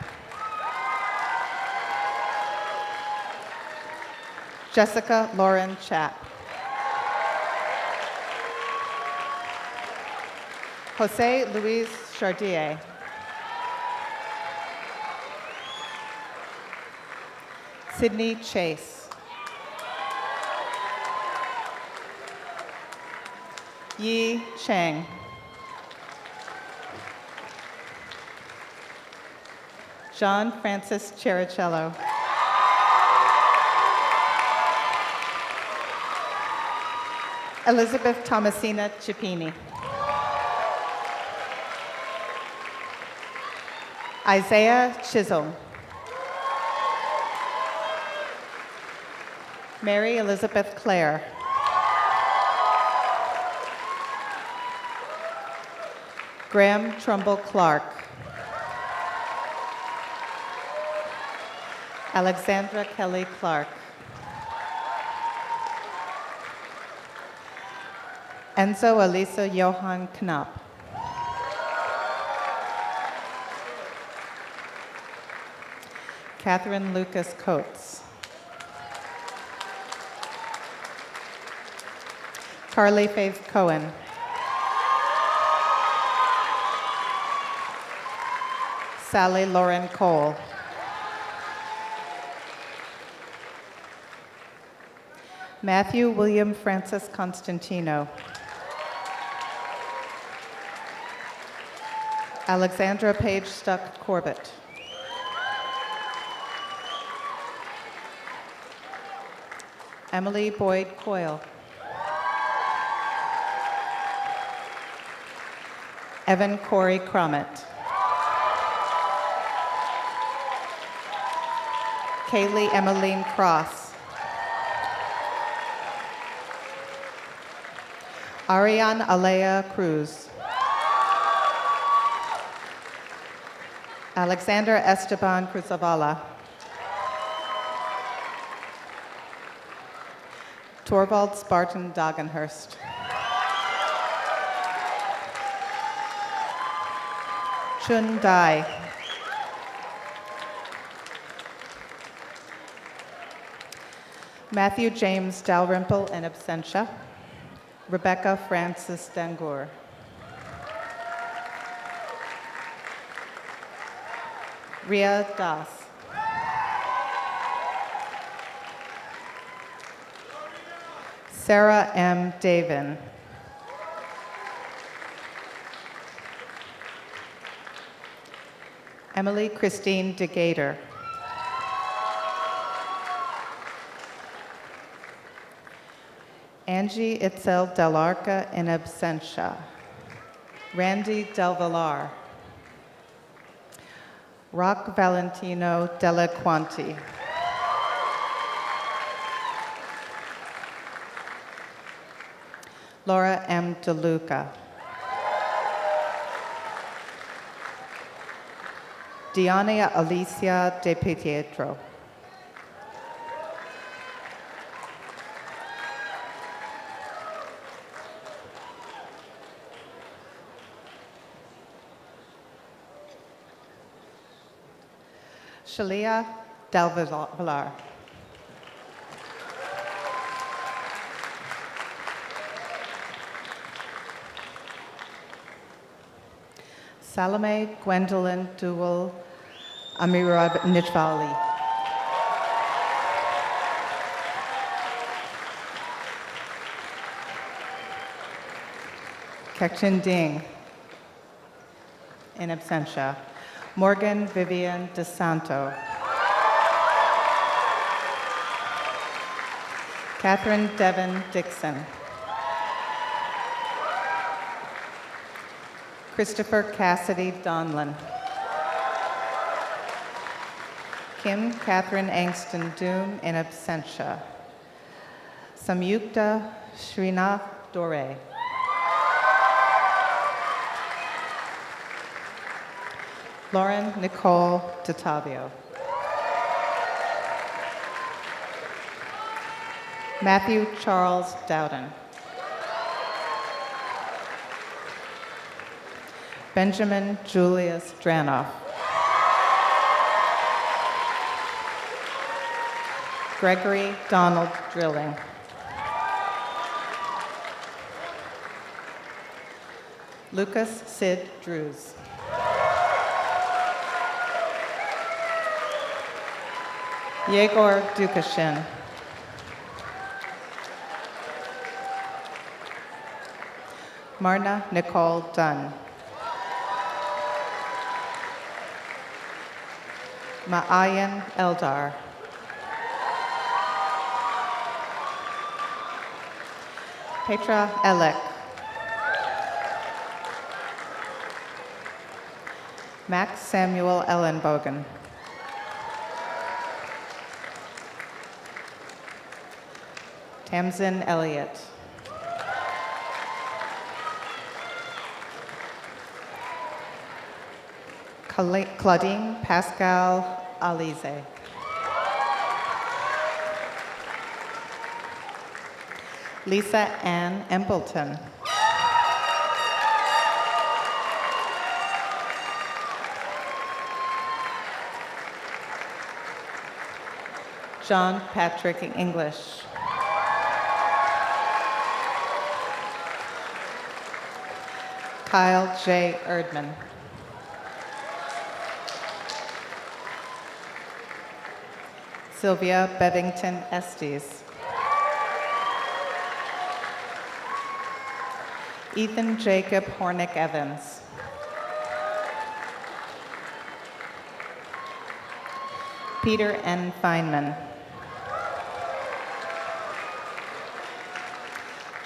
Jessica Lauren Chapp. Jose Luis Chardier. Sydney Chase. Yi Chang. John Francis Chericello. Elizabeth Thomasina Cipini. Isaiah Chisholm. Mary Elizabeth Clare. Graham Trumbull Clark. Alexandra Kelly Clark. Enzo Elisa Johann Knapp. Catherine Lucas Coates. Carly Faith Cohen. Sally Lauren Cole. Matthew William Francis Constantino. Alexandra Page Stuck Corbett. Emily Boyd Coyle. Evan Corey Cromett. Kaylee Emmeline Cross. Ariane Alea Cruz. Alexander Esteban Cruzavala. Torvald Spartan Dagenhurst. Chun Dai. Matthew James Dalrymple in absentia. Rebecca Francis Dangour. Ria Das. Sarah M. Davin. Emily Christine DeGator. Angie Itzel Del Arca in absentia. Randy Del Villar. Rock Valentino Della Quanti. Laura M. DeLuca. Diana Alicia De Pietro. Shalia Del Villar. Salome Gwendolyn Dual Amirab Nijvali. Kekchin Ding in absentia. Morgan Vivian DeSanto. Catherine Devon Dixon. Christopher Cassidy Donlin. Kim Catherine Angston Doom in absentia. Samyukta Srinath Dore. Lauren Nicole DeTavio. Matthew Charles Dowden. Benjamin Julius Dranoff. Gregory Donald Drilling. Lucas Sid Drews. Yegor Dukashin. Marna Nicole Dunn. Ma'ayan Eldar. Petra Elek. Max Samuel Ellenbogen. Tamsin Elliott. Claudine Pascal Alize. Lisa Ann Empleton. John Patrick English. Kyle J. Erdman. Sylvia Bevington Estes. Ethan Jacob Hornick Evans. Peter N. Feynman.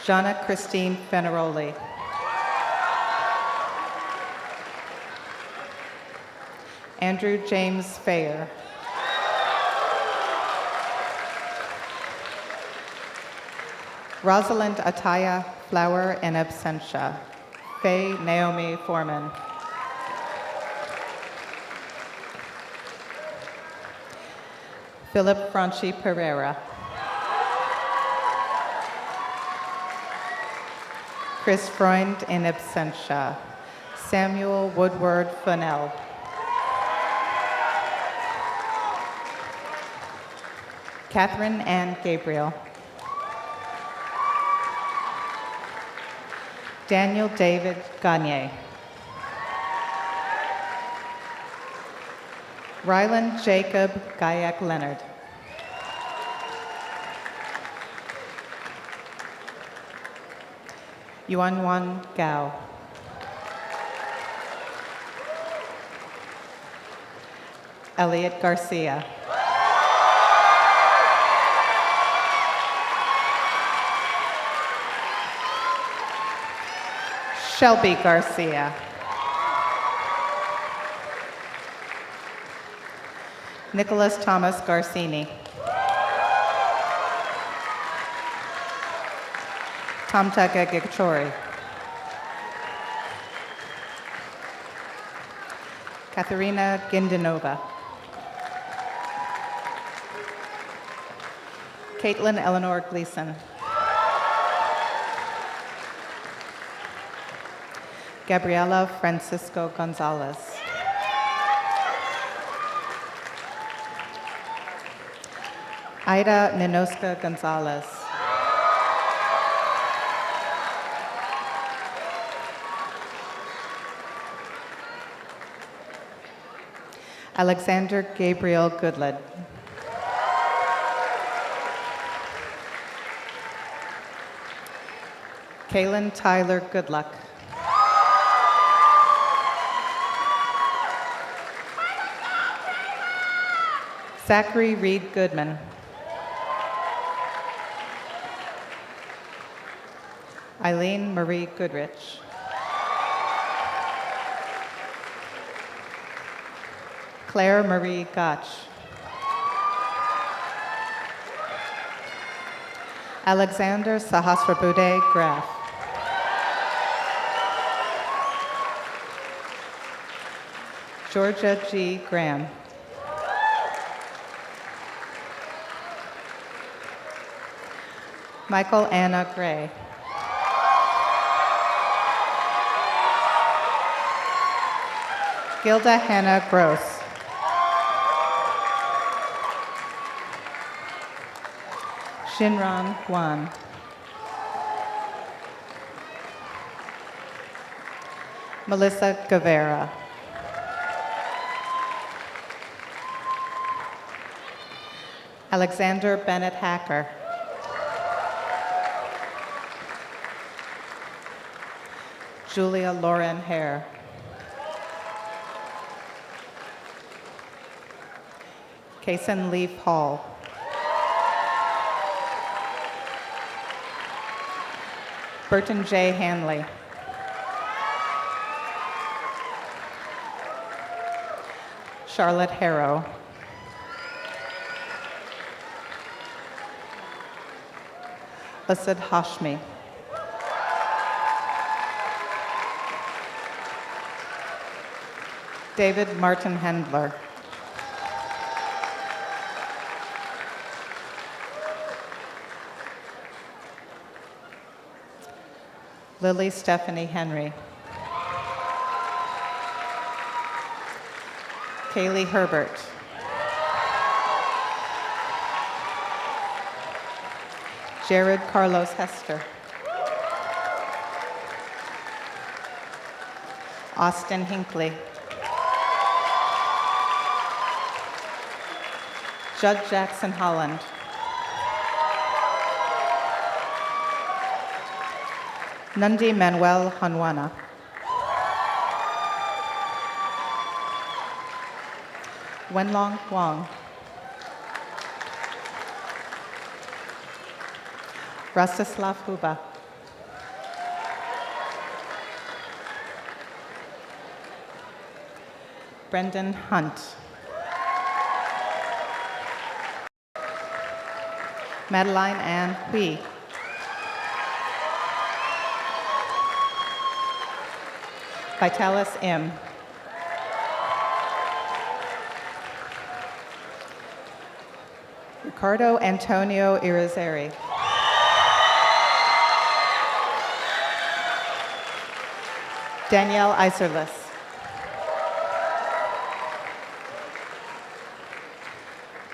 Jana Christine Feneroli. Andrew James Fayer. Rosalind Ataya Flower in absentia. Faye Naomi Foreman. Philip Franchi Pereira. Chris Freund in absentia. Samuel Woodward Fennell. Catherine Ann Gabriel. Daniel David Gagne. Ryland Jacob Gayak Leonard. Yuan Gao. Elliot Garcia. Shelby Garcia. Nicholas Thomas Garcini. Tamtaga Gigchori. Katharina Gindanova. Caitlin Eleanor Gleason. Gabriela Francisco Gonzalez. Ida Ninoska Gonzalez. Alexander Gabriel Goodlad. Kaylin Tyler Goodluck. Zachary Reed Goodman. Eileen Marie Goodrich. Claire Marie Gotch. Alexander Sahasrabuddhe Graf. Georgia G. Graham. Michael Anna Gray. Gilda Hannah Gross. Shinran Guan. Melissa Guevara. Alexander Bennett Hacker. Julia Lauren Hare. Kason Leaf Hall. Burton J. Hanley. Charlotte Harrow. Asad Hashmi. David Martin Hendler. Lily Stephanie Henry. Kaylee Herbert. Jared Carlos Hester. Austin Hinckley. Judd Jackson Holland. Nundi Manuel Hanwana. Wenlong Wang. Rastislav Huba. Brendan Hunt. Madeline Ann Hui. Vitalis M. Ricardo Antonio Irizarry. Danielle Iserlis.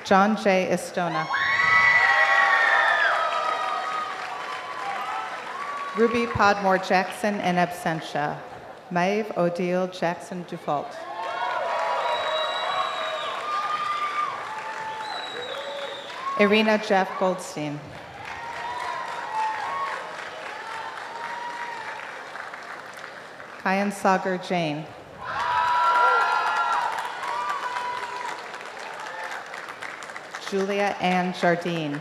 John J. Estona. Ruby Podmore Jackson in absentia. Maeve Odile Jackson Dufault. Irina Jeff Goldstein. Kayan Sagar Jain. Julia Ann Jardine.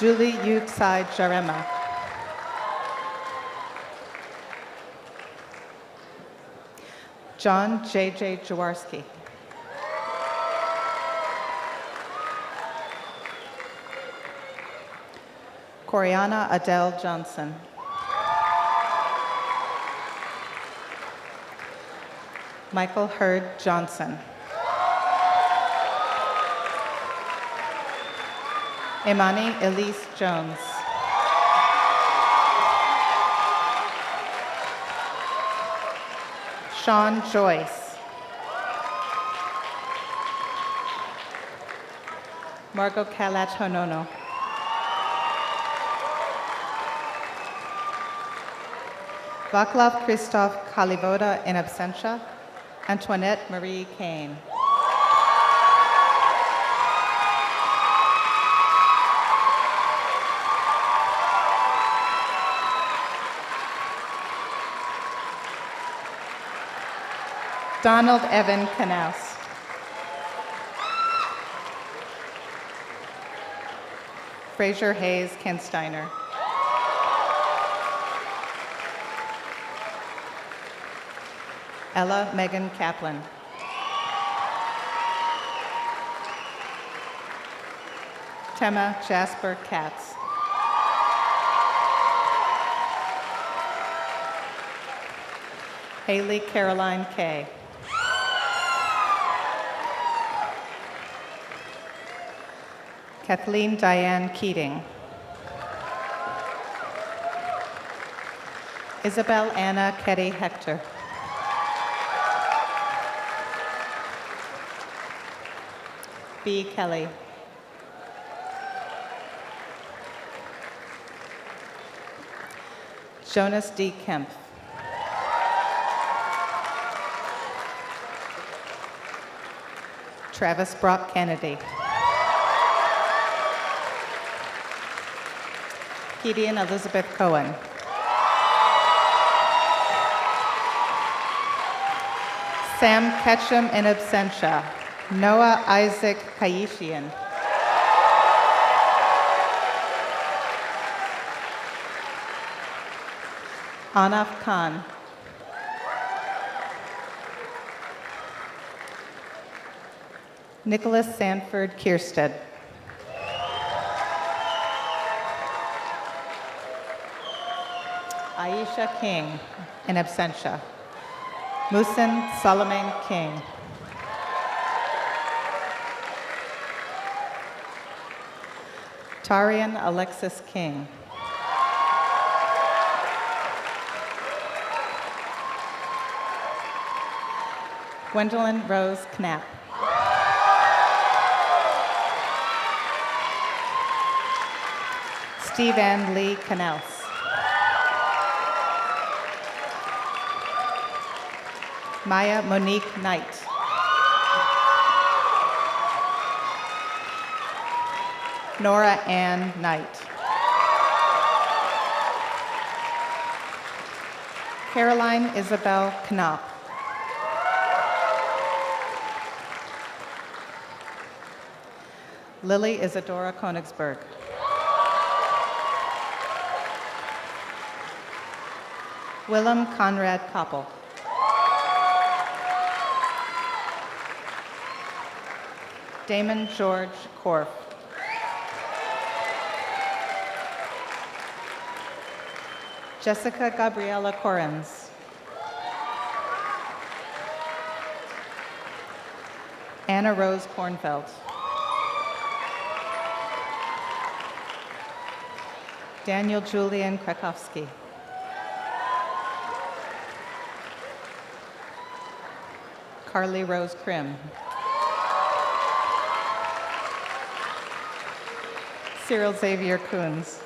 Julie Yutsai Jarema. John J.J. Jaworski. Coriana Adele Johnson. Michael Hurd Johnson. Imani Elise Jones. Sean Joyce. Margot Kalat Honono. Vaclav Christoph Kalivoda in absentia. Antoinette Marie Kane. Donald Evan Knaus. Fraser Hayes Kinsteiner. Ella Megan Kaplan. Tema Jasper Katz. Haley Caroline Kay. Kathleen Diane Keating. Isabel Anna Ketty Hector. B. Kelly. Jonas D. Kemp. Travis Brock Kennedy. Gideon Elizabeth Cohen. Sam Ketchum in absentia. Noah Isaac Kayishian. Anaf Khan. Nicholas Sanford Kierstead. Aisha King in absentia. Musin Solomon King. Tarian Alexis King. Gwendolyn Rose Knapp. Steve Ann Lee Canals. Maya Monique Knight. Nora Ann Knight. Caroline Isabel Knopp. Lily Isadora Konigsberg. Willem Conrad Koppel. Damon George Korf. Jessica Gabriela Correns. Anna Rose Kornfeld. Daniel Julian Krakowski. Carly Rose Krim. Cyril Xavier Coons.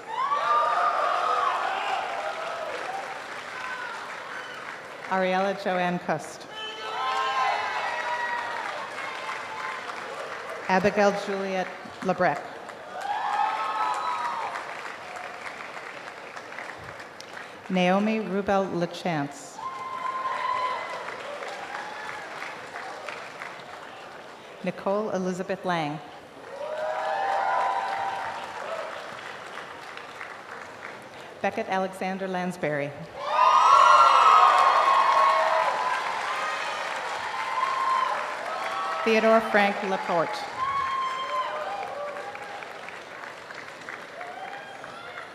Ariella Joanne Cust. Abigail Juliet Lebrec. Naomi Rubel LaChance. Nicole Elizabeth Lang. Beckett Alexander Lansbury. Theodore Frank Laporte.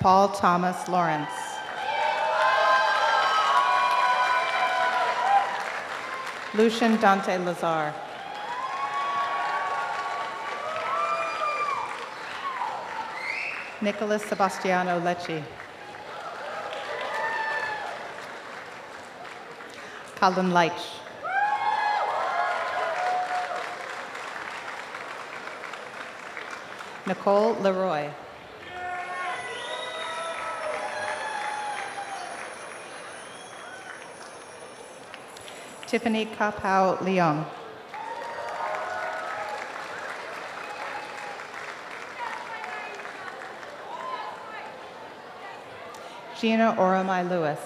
Paul Thomas Lawrence. Lucian Dante Lazar. Nicholas Sebastiano Lecce. Colin Leitch. Nicole Leroy. Tiffany Kapau Leong. Gina Oromai Lewis.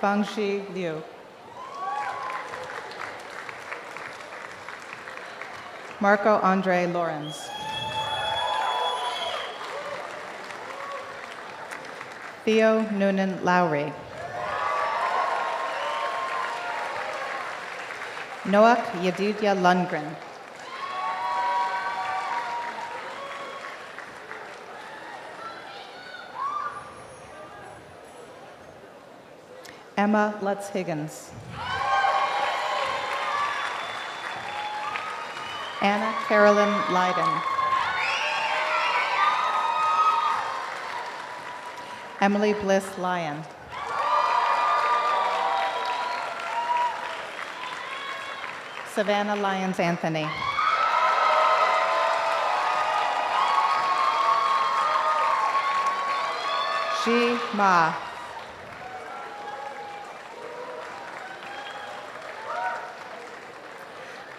Fangxi Liu. Marco Andre Lorenz. Theo Noonan Lowry. Noak Yedidya Lundgren. Emma Lutz Higgins. Anna Carolyn Leiden. Emily Bliss Lyon. Savannah Lyons Anthony. Ji Ma.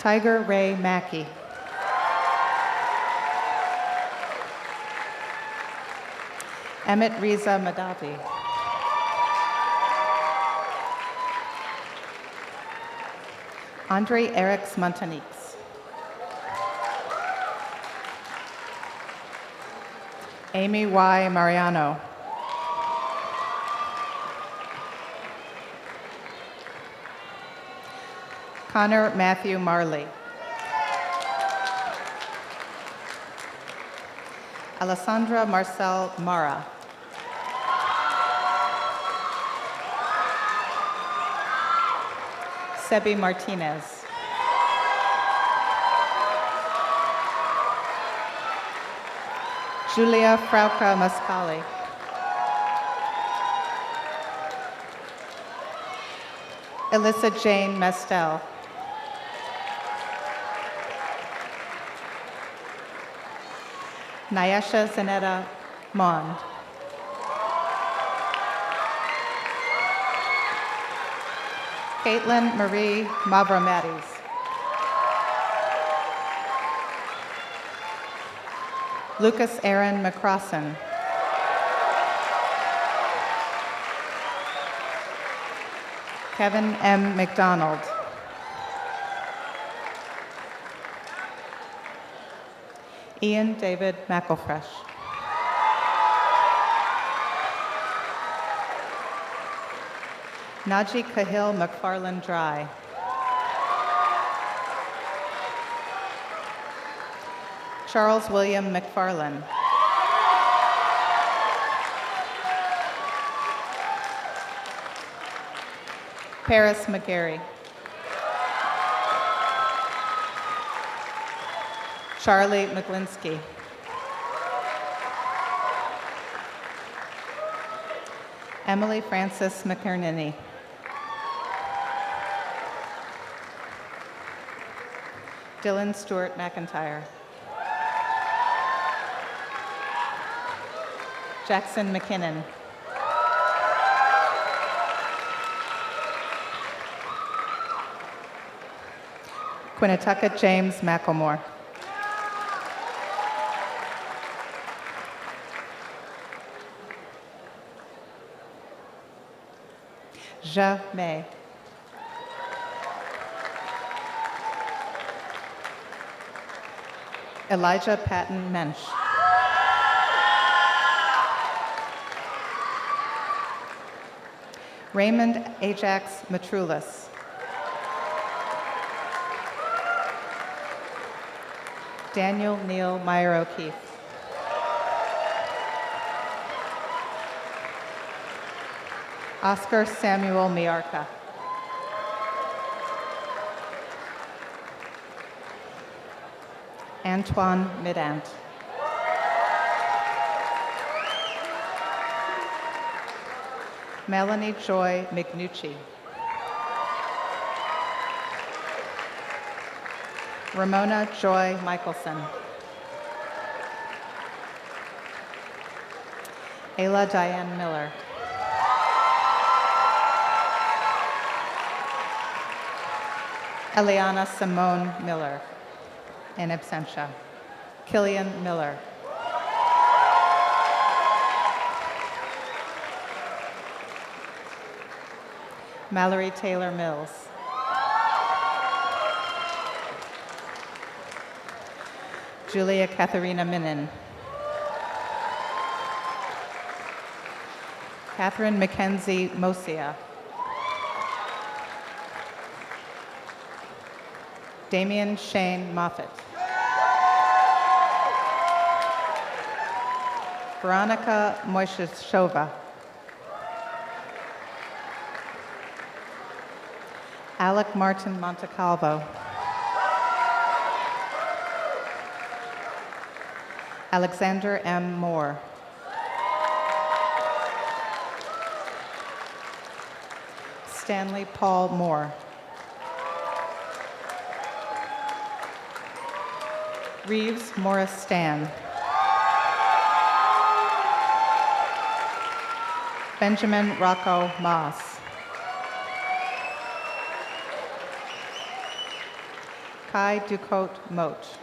Tiger Ray Mackey. Emmett Riza Madavi. Andre Eriks Montanix. Amy Y. Mariano. Connor Matthew Marley. Alessandra Marcel Mara. Sebi Martinez. Julia Frauka Mascali. Alyssa Jane Mestel. Nyesha Zanetta Mond. Caitlin Marie Mavromatis. Lucas Aaron McCrossan. Kevin M. McDonald. Ian David McElfresh. Naji Kahil McFarland Dry. Charles William McFarland. Paris McGarry. Charlie McGlinsky. Emily Frances McInerney. Dylan Stewart McIntyre. Jackson McKinnon. Quinnatucket James McElmore. Ja May. Elijah Patton Mensch. Raymond Ajax Matrulis. Daniel Neal Meyer O'Keefe. Oscar Samuel Miarca. Antoine Midant. Melanie Joy Mignucci. Ramona Joy Michelson. Ayla Diane Miller. Eliana Simone Miller, in absentia. Killian Miller. Mallory Taylor Mills. Julia Katharina Minin. Catherine Mackenzie Mosia. Damian Shane Moffett. Veronica Moisheshova. Alec Martin Montecalvo. Alexander M. Moore. Stanley Paul Moore. Reeves Morris Stan. Benjamin Rocco Moss. Kai Ducote Moat.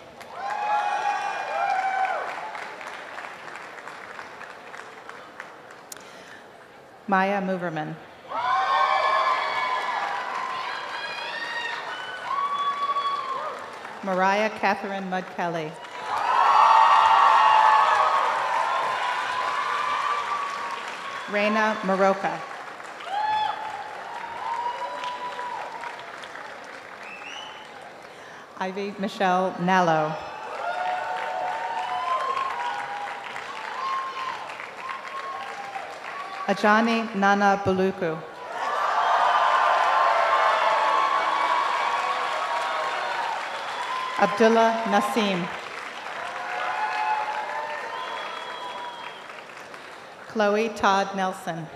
Maya Moverman. Mariah Catherine Mudd Kelly. Reina Maroka. Ivy Michelle Nallo. Ajani Nana Buluku. Abdullah Nassim. Chloe Todd Nelson.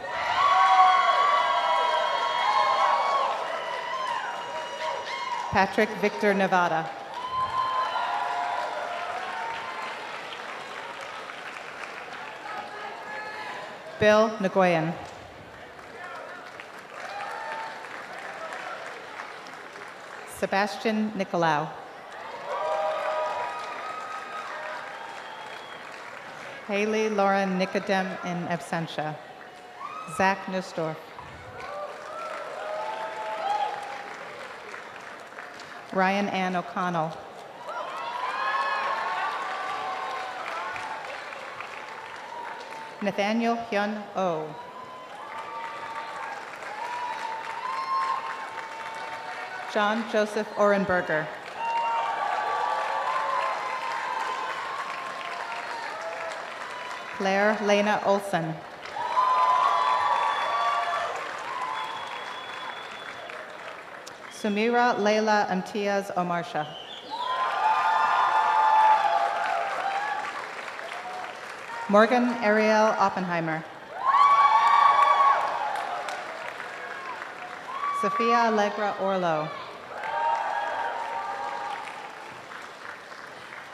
Patrick Victor Nevada. Bill Nguyen. Sebastian Nicolau. Haley Lauren Nicodem in absentia. Zach Nussdorf. Ryan Ann O'Connell. Nathaniel Hyun Oh. John Joseph Orenberger. Claire Lena Olson. Sumira Leila Amtiaz Omarsha. Morgan Ariel Oppenheimer. Sophia Allegra Orlo.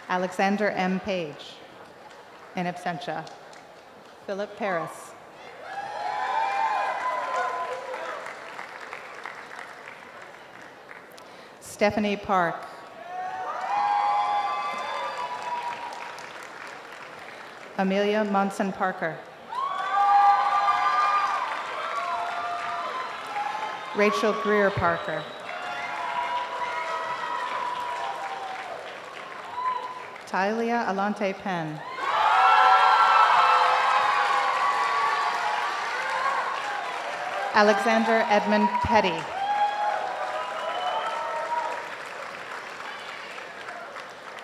Alexander M. Page. In absentia. Philip Paris. Stephanie Park. Amelia Monson Parker. Rachel Greer Parker. Tylia Alante Penn. Alexander Edmund Petty.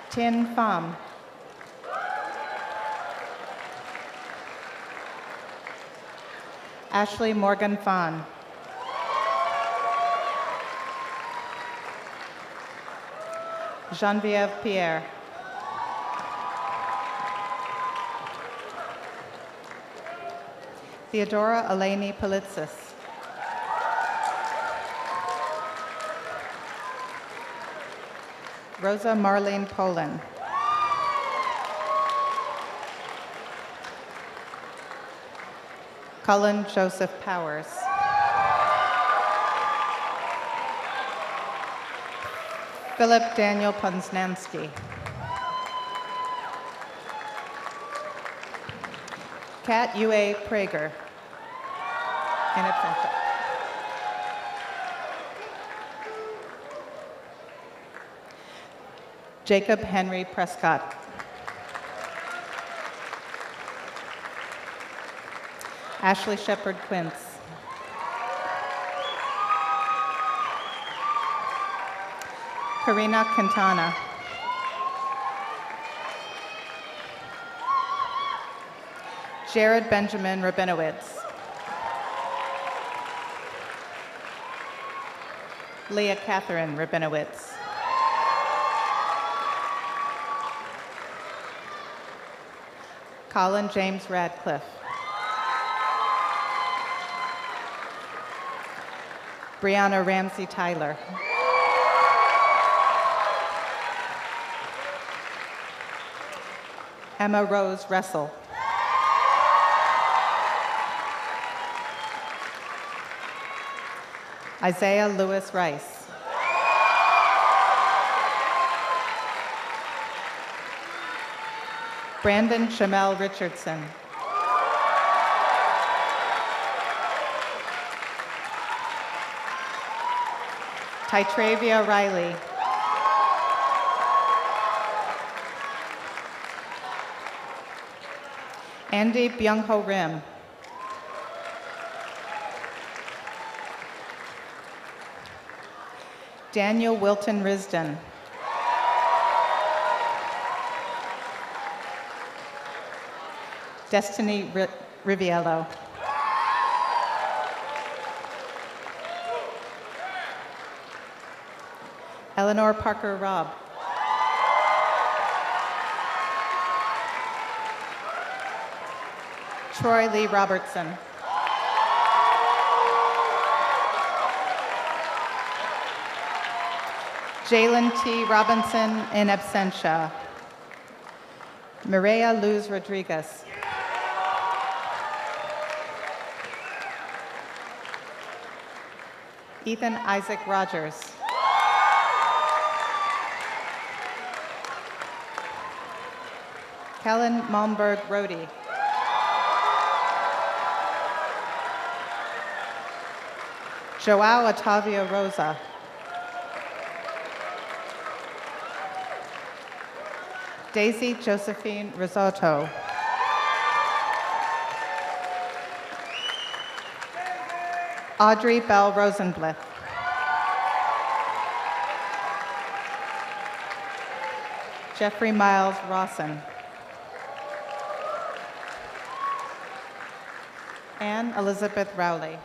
Tin Pham. Ashley Morgan Phan. Geneviève Pierre. Theodora Eleni Politsis. Rosa Marlene Poland. Cullen Joseph Powers. Philip Daniel Poznansky. Kat Ua Prager. In absentia. Jacob Henry Prescott. Ashley Shepard Quince. Karina Quintana. Jared Benjamin Rabinowitz. Leah Catherine Rabinowitz. Colin James Radcliffe. Brianna Ramsey Tyler. Emma Rose Russell. Isaiah Lewis Rice. Brandon Shamel Richardson. Tytravia Riley. Andy Byung-ho Rim. Daniel Wilton Risden. Destiny Riviello. Eleanor Parker Robb. Troy Lee Robertson. Jalen T. Robinson in absentia. Maria Luz Rodriguez. Ethan Isaac Rogers. Kellen Malmberg Rohde. Joao Otavio Rosa. Daisy Josephine Risotto. Audrey Bell Rosenblith. Jeffrey Miles Rawson. Anne Elizabeth Rowley.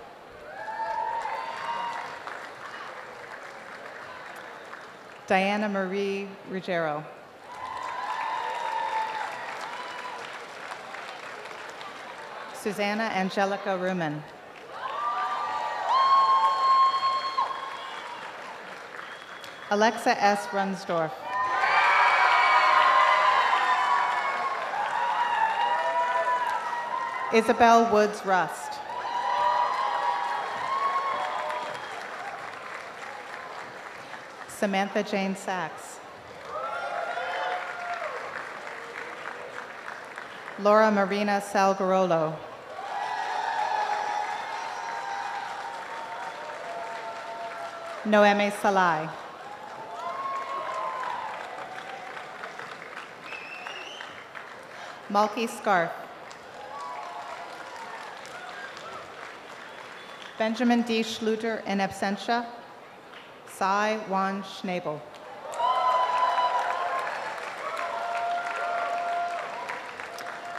Diana Marie Ruggiero. Susanna Angelica Ruman. Alexa S. Runsdorf. Isabel Woods Rust. Samantha Jane Sachs. Laura Marina Salgarolo. Noemi Salai. Malky Scarf. Benjamin D. Schluter in absentia. Sai Wan Schnabel.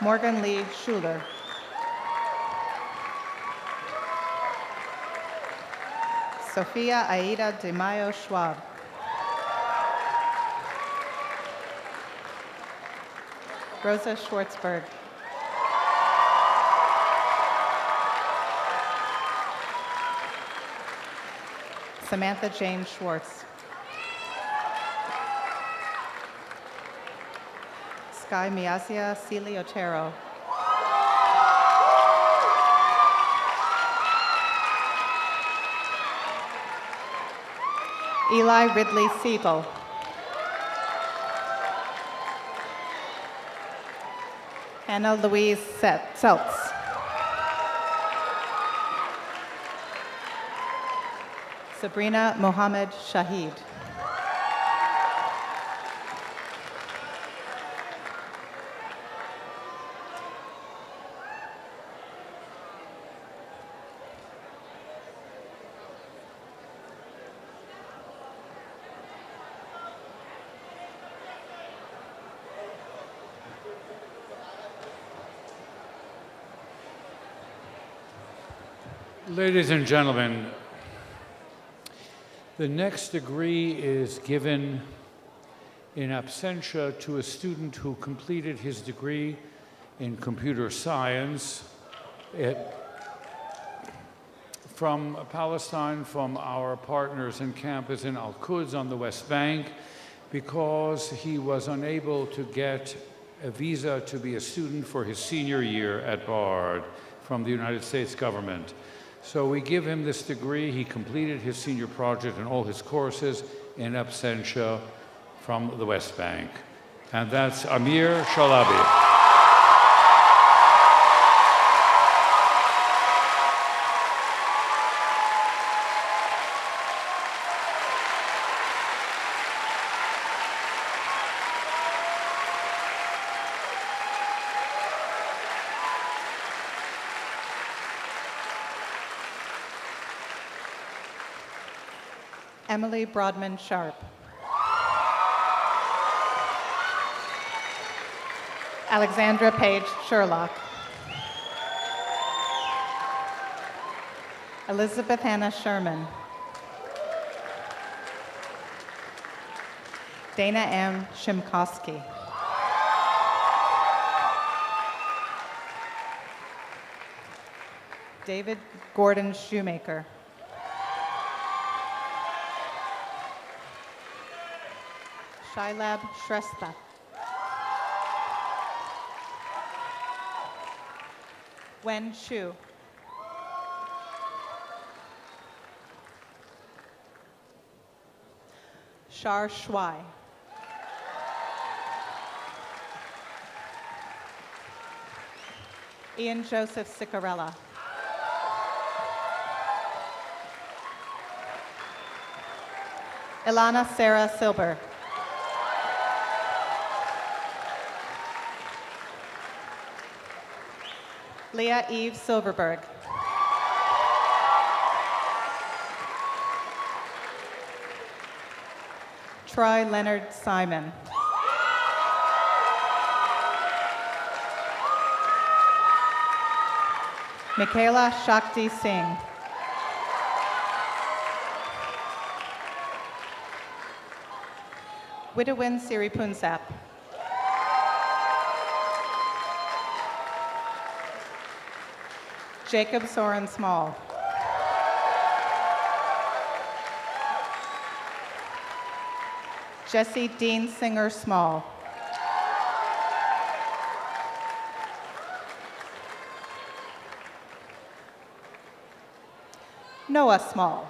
Morgan Lee Schuler. Sophia Aida de Mayo Schwab. Rosa Schwartzberg. Samantha Jane Schwartz. Sky Miasia Celie Otero. Eli Ridley Siegel. Anna Louise Seltz. Sabrina Mohammed Shahid. Ladies and gentlemen, the next degree is given in absentia to a student who completed his degree in computer science from Palestine, from our partners in campus in Al-Quds on the West Bank, because he was unable to get a visa to be a student for his senior year at Bard from the United States government. So we give him this degree. He completed his senior project and all his courses in absentia from the West Bank. And that's Amir Shalabi. Emily Broadman Sharp. Alexandra Page Sherlock. Elizabeth Hannah Sherman. Dana M. Shimkowski. David Gordon Shoemaker. Shailab Shrestha. Wen Shu. Shar Shwai. Ian Joseph Sicarella. Ilana Sarah Silber. Leah Eve Silverberg. Troy Leonard Simon. Michaela Shakti Singh. Widowin Siripunsap. Jacob Soren Small. Jesse Dean Singer Small. Noah Small.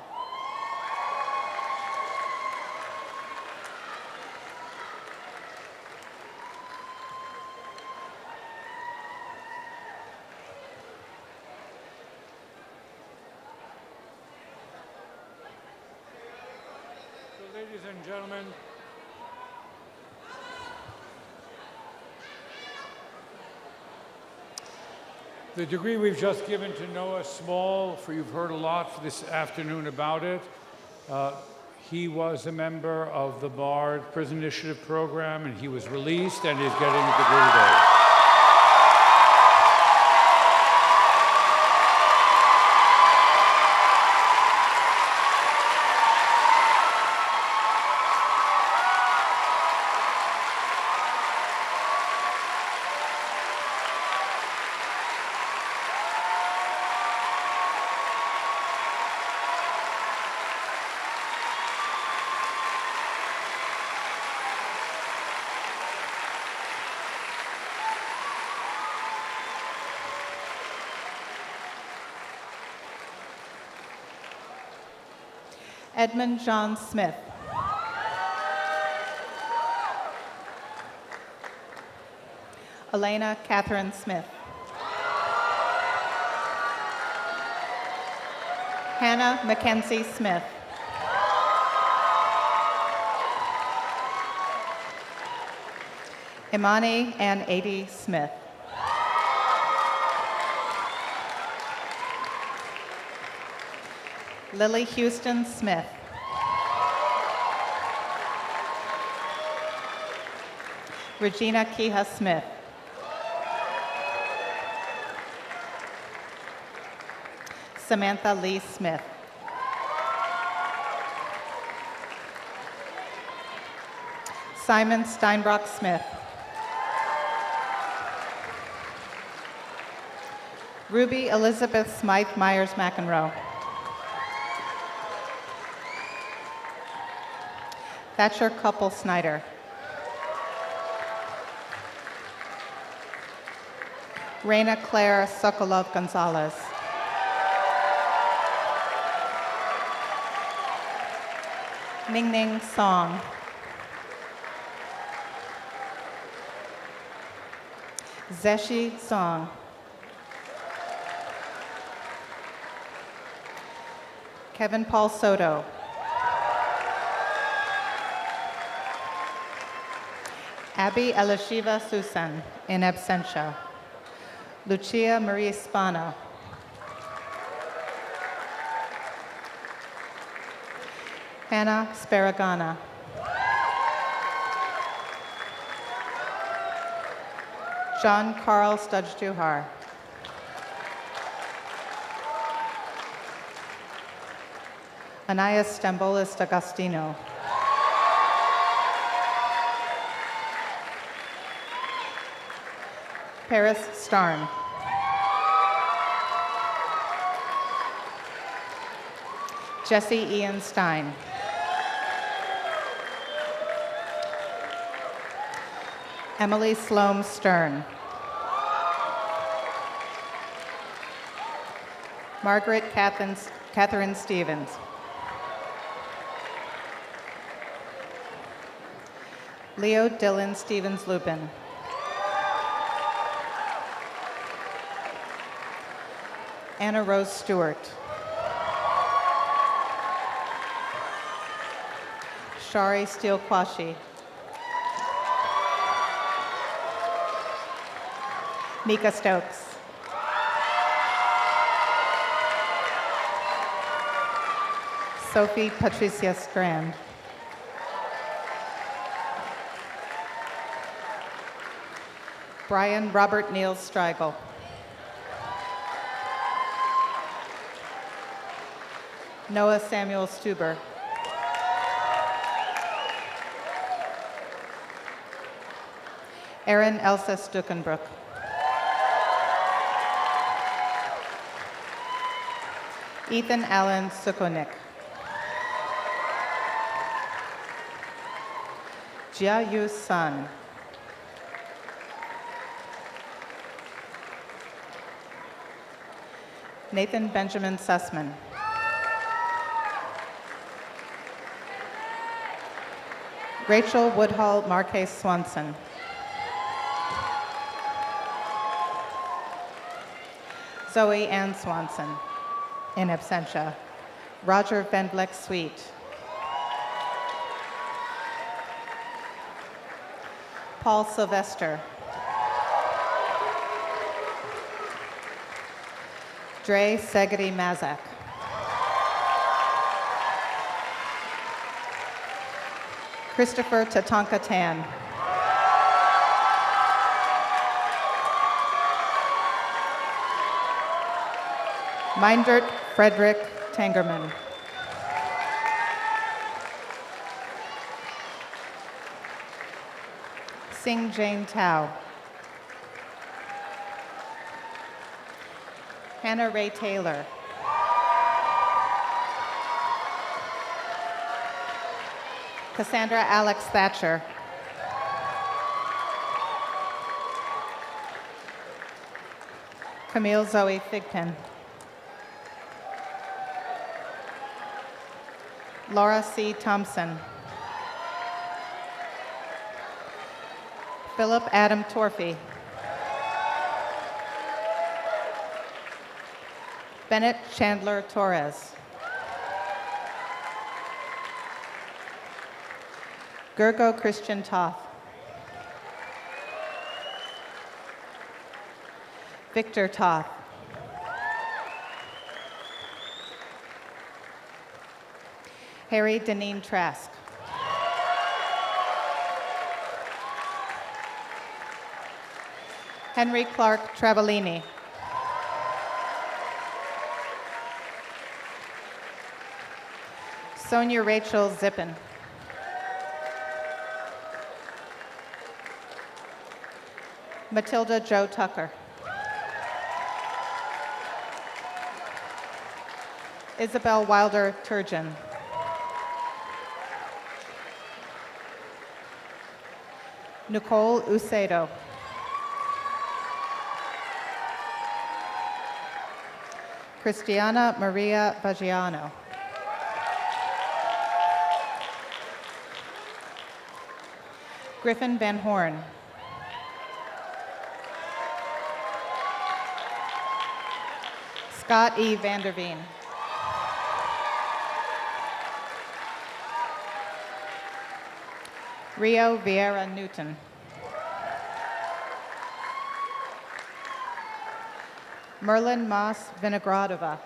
Ladies and gentlemen, the degree we've just given to Noah Small, you've heard a lot this afternoon about it. He was a member of the Bard Prison Initiative program, and he was released and is getting a degree today. Edmund John Smith. Elena Catherine Smith. Hannah Mackenzie Smith. Imani Ann Ady Smith. Lily Houston Smith. Regina Keha Smith. Samantha Lee Smith. Simon Steinbrock Smith. Ruby Elizabeth Smythe Myers McEnroe. Thatcher Couple Snyder. Reina Claire Sokolov Gonzalez. Ning Ning Song. Zeshi Song. Kevin Paul Soto. Abby Elishiva Susan, in absentia. Lucia Maria Spano. Hannah Sparagana. John Carl Studge-Duhar. Anaya Stambolis D'Agostino. Paris Starn. Jesse Ian Stein. Emily Sloan Stern. Margaret Catherine Stevens. Leo Dylan Stevens Lupin. Anna Rose Stewart. Shari Steele Kwashi. Mika Stokes. Sophie Patricia Strand. Brian Robert Neal Strigel. Noah Samuel Stuber. Erin Elsa Stuckenbrook. Ethan Allen Sukonik. Jia Yu Sun. Nathan Benjamin Sussman. Rachel Woodhull Marquez Swanson. Zoe Ann Swanson, in absentia. Roger Van Vleck Sweet. Paul Sylvester. Dre Segedy Mazak. Christopher Tatanka Tan. Mindert Frederick Tangerman. Sing Jane Tao. Hannah Ray Taylor. Cassandra Alex Thatcher. Camille Zoe Thigpen. Laura C. Thompson. Philip Adam Torfey. Bennett Chandler Torres. Gergo Christian Toth. Victor Toth. Harry Deneen Trask. Henry Clark Travellini. Sonia Rachel Zippin. Matilda Jo Tucker. Isabel Wilder Turgeon. Nicole Ucedo. Cristiana Maria Baggiano. Griffin Van Horn. Scott E. Vanderveen. Rio Vieira Newton. Merlin Mas Vinogradova.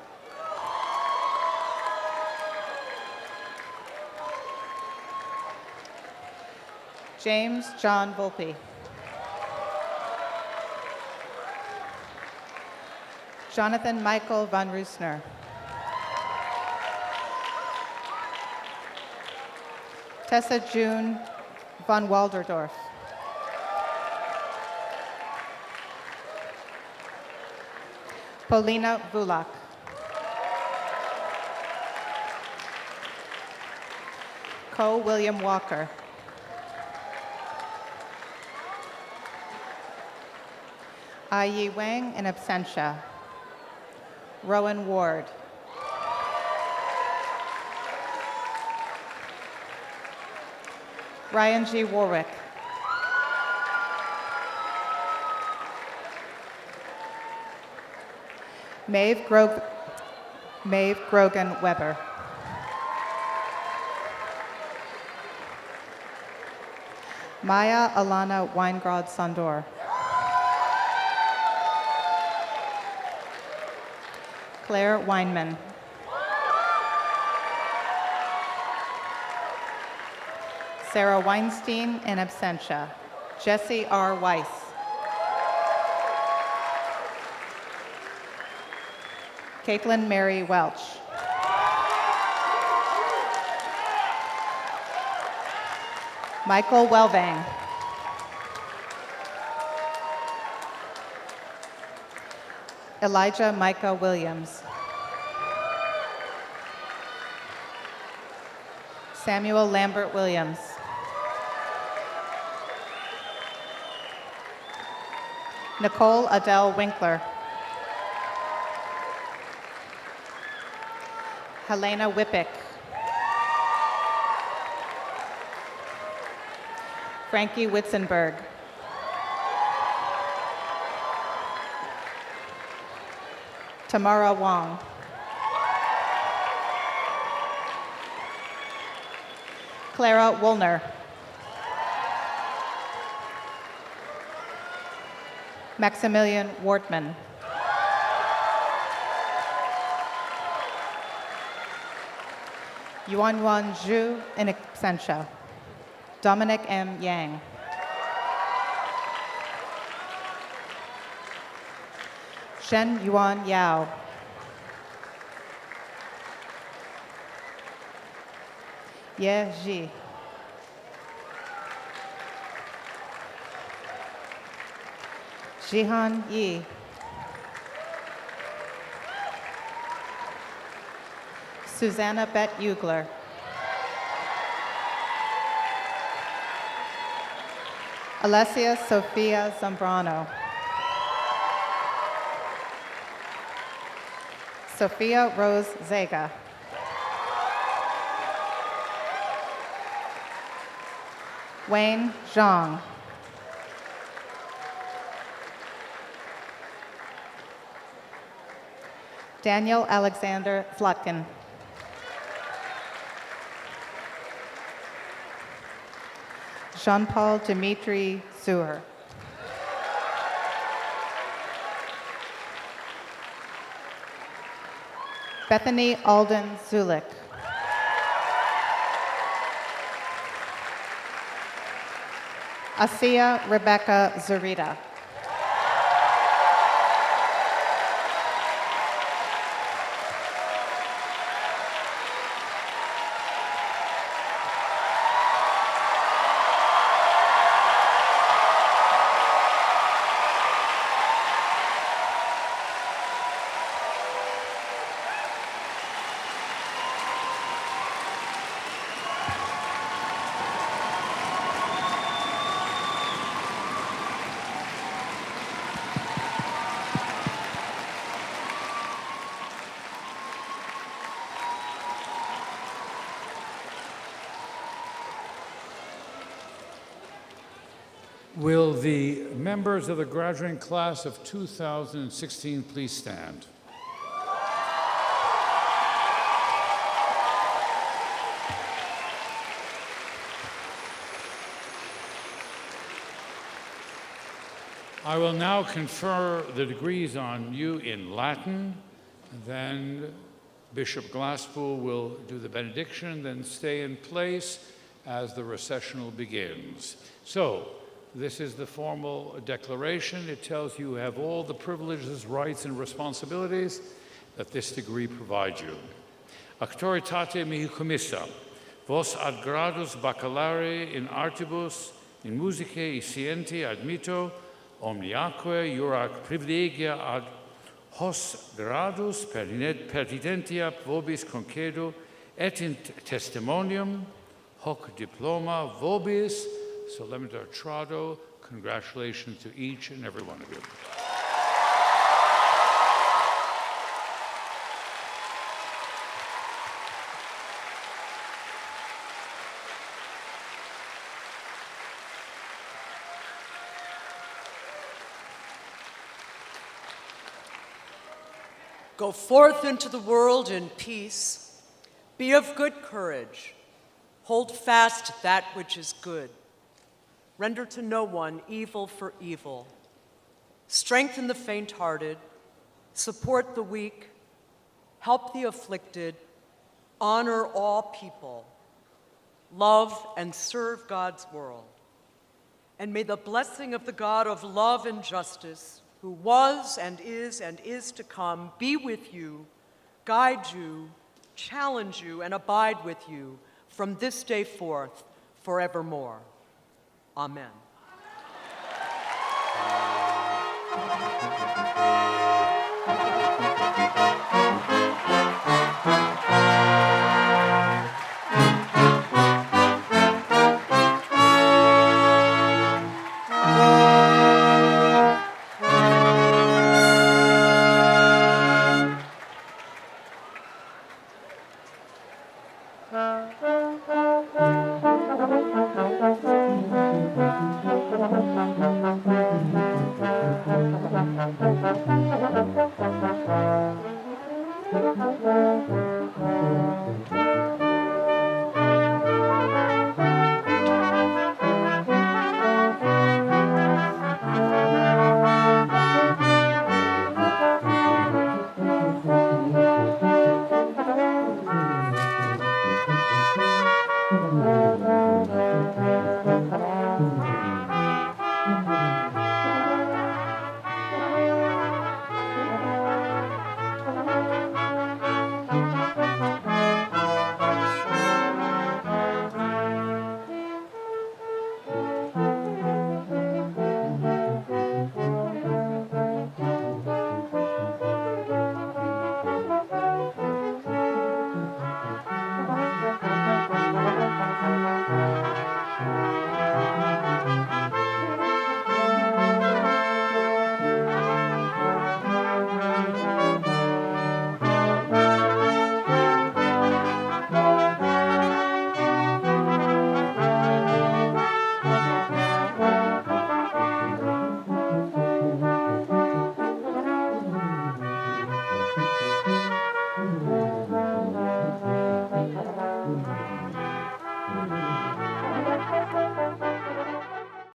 James John Volpe. Jonathan Michael von Roosner. Tessa June von Walderdorf. Paulina Vulak. Co William Walker. Ai Wang in absentia. Rowan Ward. Ryan G. Warwick. Maeve Grogan Weber. Maya Alana Weingrod Sandor. Claire Weinman. Sarah Weinstein in absentia. Jesse R. Weiss. Caitlin Mary Welch. Michael Welvang. Elijah Micah Williams. Samuel Lambert Williams. Nicole Adele Winkler. Helena Whippick. Frankie Witzenberg. Tamara Wong. Clara Woolner. Maximilian Wortman. Yuan Zhu in absentia. Dominic M. Yang. Shen Yuan Yao. Ye Ji. Jihan Yi. Susanna Bett Ugler. Alessia Sophia Zambrano. Sophia Rose Zega. Wayne Zhang. Daniel Alexander Flutkin. Jean-Paul Dimitri Suhr. Bethany Alden Zulik. Asia Rebecca Zarita. Will the members of the graduating class of 2016 please stand? I will now confer the degrees on you in Latin, then Bishop Glasspool will do the benediction, then stay in place as the recessional begins. So, this is the formal declaration. It tells you have all the privileges, rights, and responsibilities that this degree provides you. Auctoritate mihi commissa, vos ad gradus baccalaureae in artibus, in musicae scienti admitto, omniaque jurac privilegia ad hos gradus pertidentia vobis concedo, et in testimonium hoc diploma vobis solemniter trado. Congratulations to each and every one of you. Go forth into the world in peace. Be of good courage. Hold fast that which is good. Render to no one evil for evil. Strengthen the faint-hearted. Support the weak. Help the afflicted. Honor all people. Love and serve God's world. And may the blessing of the God of love and justice, who was and is to come, be with you, guide you, challenge you, and abide with you from this day forth, forevermore. Amen. Thank you.